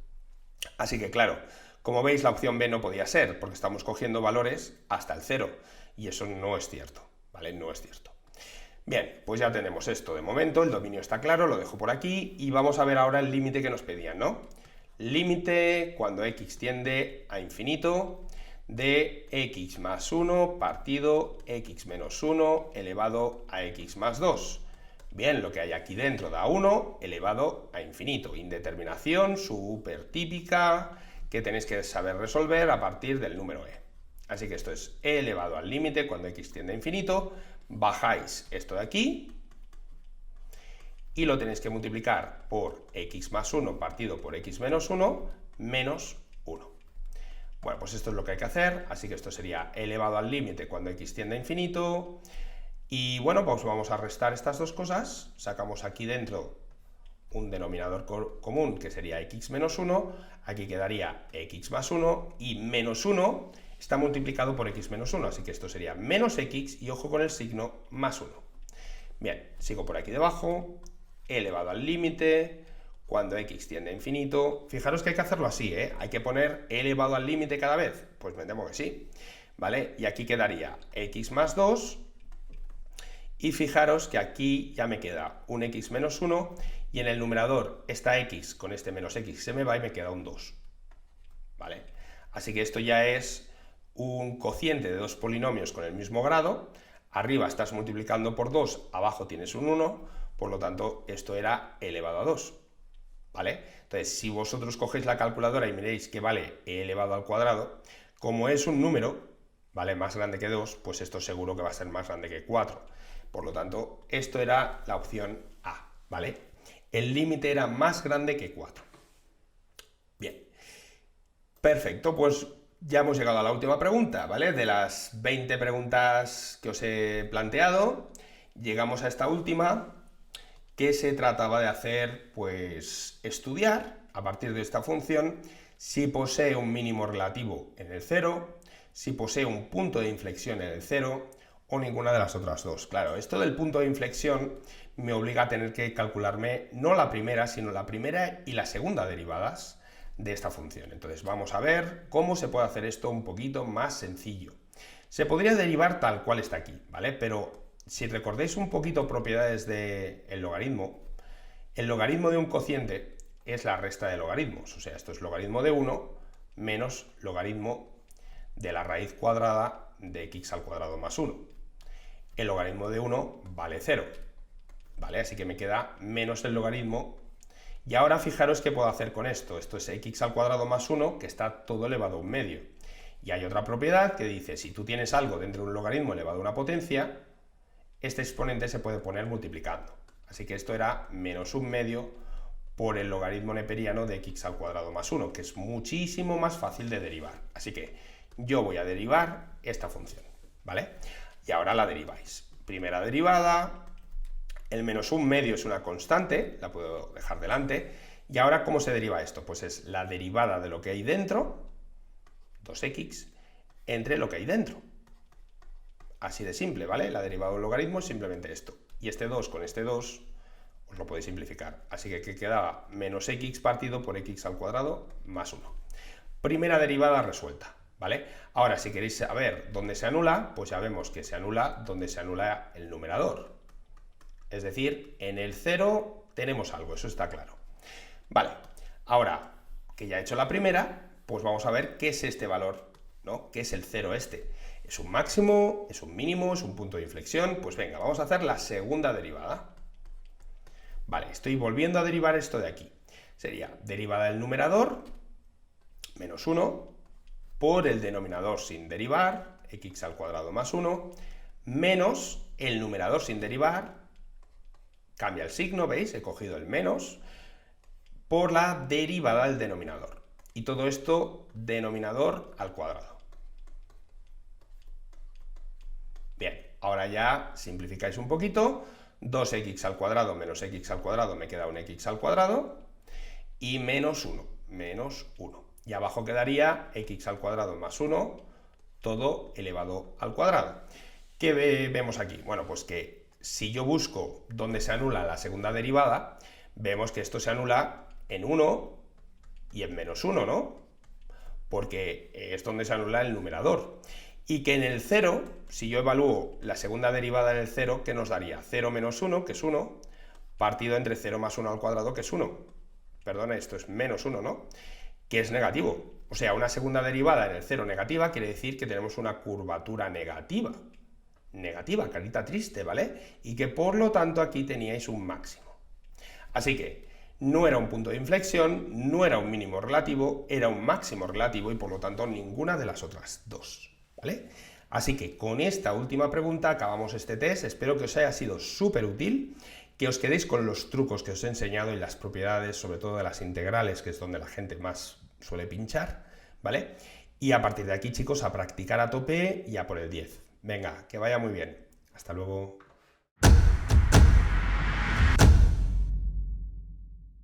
Así que claro, como veis la opción B no podía ser, porque estamos cogiendo valores hasta el 0, y eso no es cierto, ¿vale? No es cierto. Bien, pues ya tenemos esto de momento, el dominio está claro, lo dejo por aquí, y vamos a ver ahora el límite que nos pedían, ¿no? Límite cuando x tiende a infinito de x más 1 partido x menos 1 elevado a x más 2. Bien, lo que hay aquí dentro da 1 elevado a infinito. Indeterminación súper típica que tenéis que saber resolver a partir del número e. Así que esto es e elevado al límite cuando x tiende a infinito. Bajáis esto de aquí y lo tenéis que multiplicar por x más 1 partido por x menos 1 menos 1. Bueno, pues esto es lo que hay que hacer, así que esto sería elevado al límite cuando x tiende a infinito, y bueno, pues vamos a restar estas dos cosas, sacamos aquí dentro un denominador común que sería x menos 1, aquí quedaría x más 1, y menos 1 está multiplicado por x menos 1, así que esto sería menos x, y ojo con el signo más 1. Bien, sigo por aquí debajo, elevado al límite cuando x tiende a infinito. Fijaros que hay que hacerlo así, ¿eh? Hay que poner elevado al límite cada vez. Pues me temo que sí, ¿vale? Y aquí quedaría x más 2, y fijaros que aquí ya me queda un x menos 1, y en el numerador esta x con este menos x se me va y me queda un 2, ¿vale? Así que esto ya es un cociente de dos polinomios con el mismo grado. Arriba estás multiplicando por 2, abajo tienes un 1, por lo tanto esto era elevado a 2. ¿vale? Entonces, si vosotros cogéis la calculadora y miréis que vale e elevado al cuadrado, como es un número, ¿vale?, más grande que 2, pues esto seguro que va a ser más grande que 4. Por lo tanto, esto era la opción A, ¿vale? El límite era más grande que 4. Bien. Perfecto, pues ya hemos llegado a la última pregunta, ¿vale? De las 20 preguntas que os he planteado, llegamos a esta última, que se trataba de hacer, pues, estudiar, a partir de esta función, si posee un mínimo relativo en el 0, si posee un punto de inflexión en el 0, o ninguna de las otras dos. Claro, esto del punto de inflexión me obliga a tener que calcularme no la primera, sino la primera y la segunda derivadas de esta función. Entonces vamos a ver cómo se puede hacer esto un poquito más sencillo. Se podría derivar tal cual está aquí, ¿vale? Pero si recordáis un poquito propiedades del logaritmo, el logaritmo de un cociente es la resta de logaritmos, o sea, esto es logaritmo de 1 menos logaritmo de la raíz cuadrada de x al cuadrado más 1. El logaritmo de 1 vale 0, ¿vale? Así que me queda menos el logaritmo. Y ahora fijaros qué puedo hacer con esto. Esto es x al cuadrado más 1, que está todo elevado a un medio. Y hay otra propiedad que dice, si tú tienes algo dentro de un logaritmo elevado a una potencia, este exponente se puede poner multiplicando. Así que esto era menos un medio por el logaritmo neperiano de x al cuadrado más 1, que es muchísimo más fácil de derivar. Así que yo voy a derivar esta función, ¿vale? Y ahora la deriváis. Primera derivada, el menos un medio es una constante, la puedo dejar delante, y ahora ¿cómo se deriva esto? Pues es la derivada de lo que hay dentro, 2x, entre lo que hay dentro. Así de simple, ¿vale? La derivada de un logaritmo es simplemente esto. Y este 2 con este 2 os lo podéis simplificar. Así que quedaba menos x partido por x al cuadrado más 1. Primera derivada resuelta, ¿vale? Ahora, si queréis saber dónde se anula, pues ya vemos que se anula donde se anula el numerador. Es decir, en el 0 tenemos algo, eso está claro. Vale, ahora que ya he hecho la primera, pues vamos a ver qué es este valor, ¿no? ¿Qué es el 0 este? ¿Es un máximo? ¿Es un mínimo? ¿Es un punto de inflexión? Pues venga, vamos a hacer la segunda derivada. Vale, estoy volviendo a derivar esto de aquí. Sería derivada del numerador, menos 1, por el denominador sin derivar, x al cuadrado más 1, menos el numerador sin derivar, cambia el signo, ¿veis? He cogido el menos, por la derivada del denominador. Y todo esto, denominador al cuadrado. Bien, ahora ya simplificáis un poquito, 2x al cuadrado menos x al cuadrado me queda un x al cuadrado, y menos 1, menos 1. Y abajo quedaría x al cuadrado más 1, todo elevado al cuadrado. ¿Qué vemos aquí? Bueno, pues que si yo busco dónde se anula la segunda derivada, vemos que esto se anula en 1 y en menos 1, ¿no? Porque es donde se anula el numerador. Y que en el 0, si yo evalúo la segunda derivada en el 0, ¿qué nos daría? 0 menos 1, que es 1, partido entre 0 más 1 al cuadrado, que es 1. Perdona, esto es menos 1, ¿no? Que es negativo. O sea, una segunda derivada en el 0 negativa quiere decir que tenemos una curvatura negativa. Negativa, carita triste, ¿vale? Y que por lo tanto aquí teníais un máximo. Así que no era un punto de inflexión, no era un mínimo relativo, era un máximo relativo y por lo tanto ninguna de las otras dos, ¿vale? Así que con esta última pregunta acabamos este test. Espero que os haya sido súper útil, que os quedéis con los trucos que os he enseñado y las propiedades, sobre todo de las integrales, que es donde la gente más suele pinchar, ¿vale? Y a partir de aquí, chicos, a practicar a tope y a por el 10. Venga, que vaya muy bien. Hasta luego.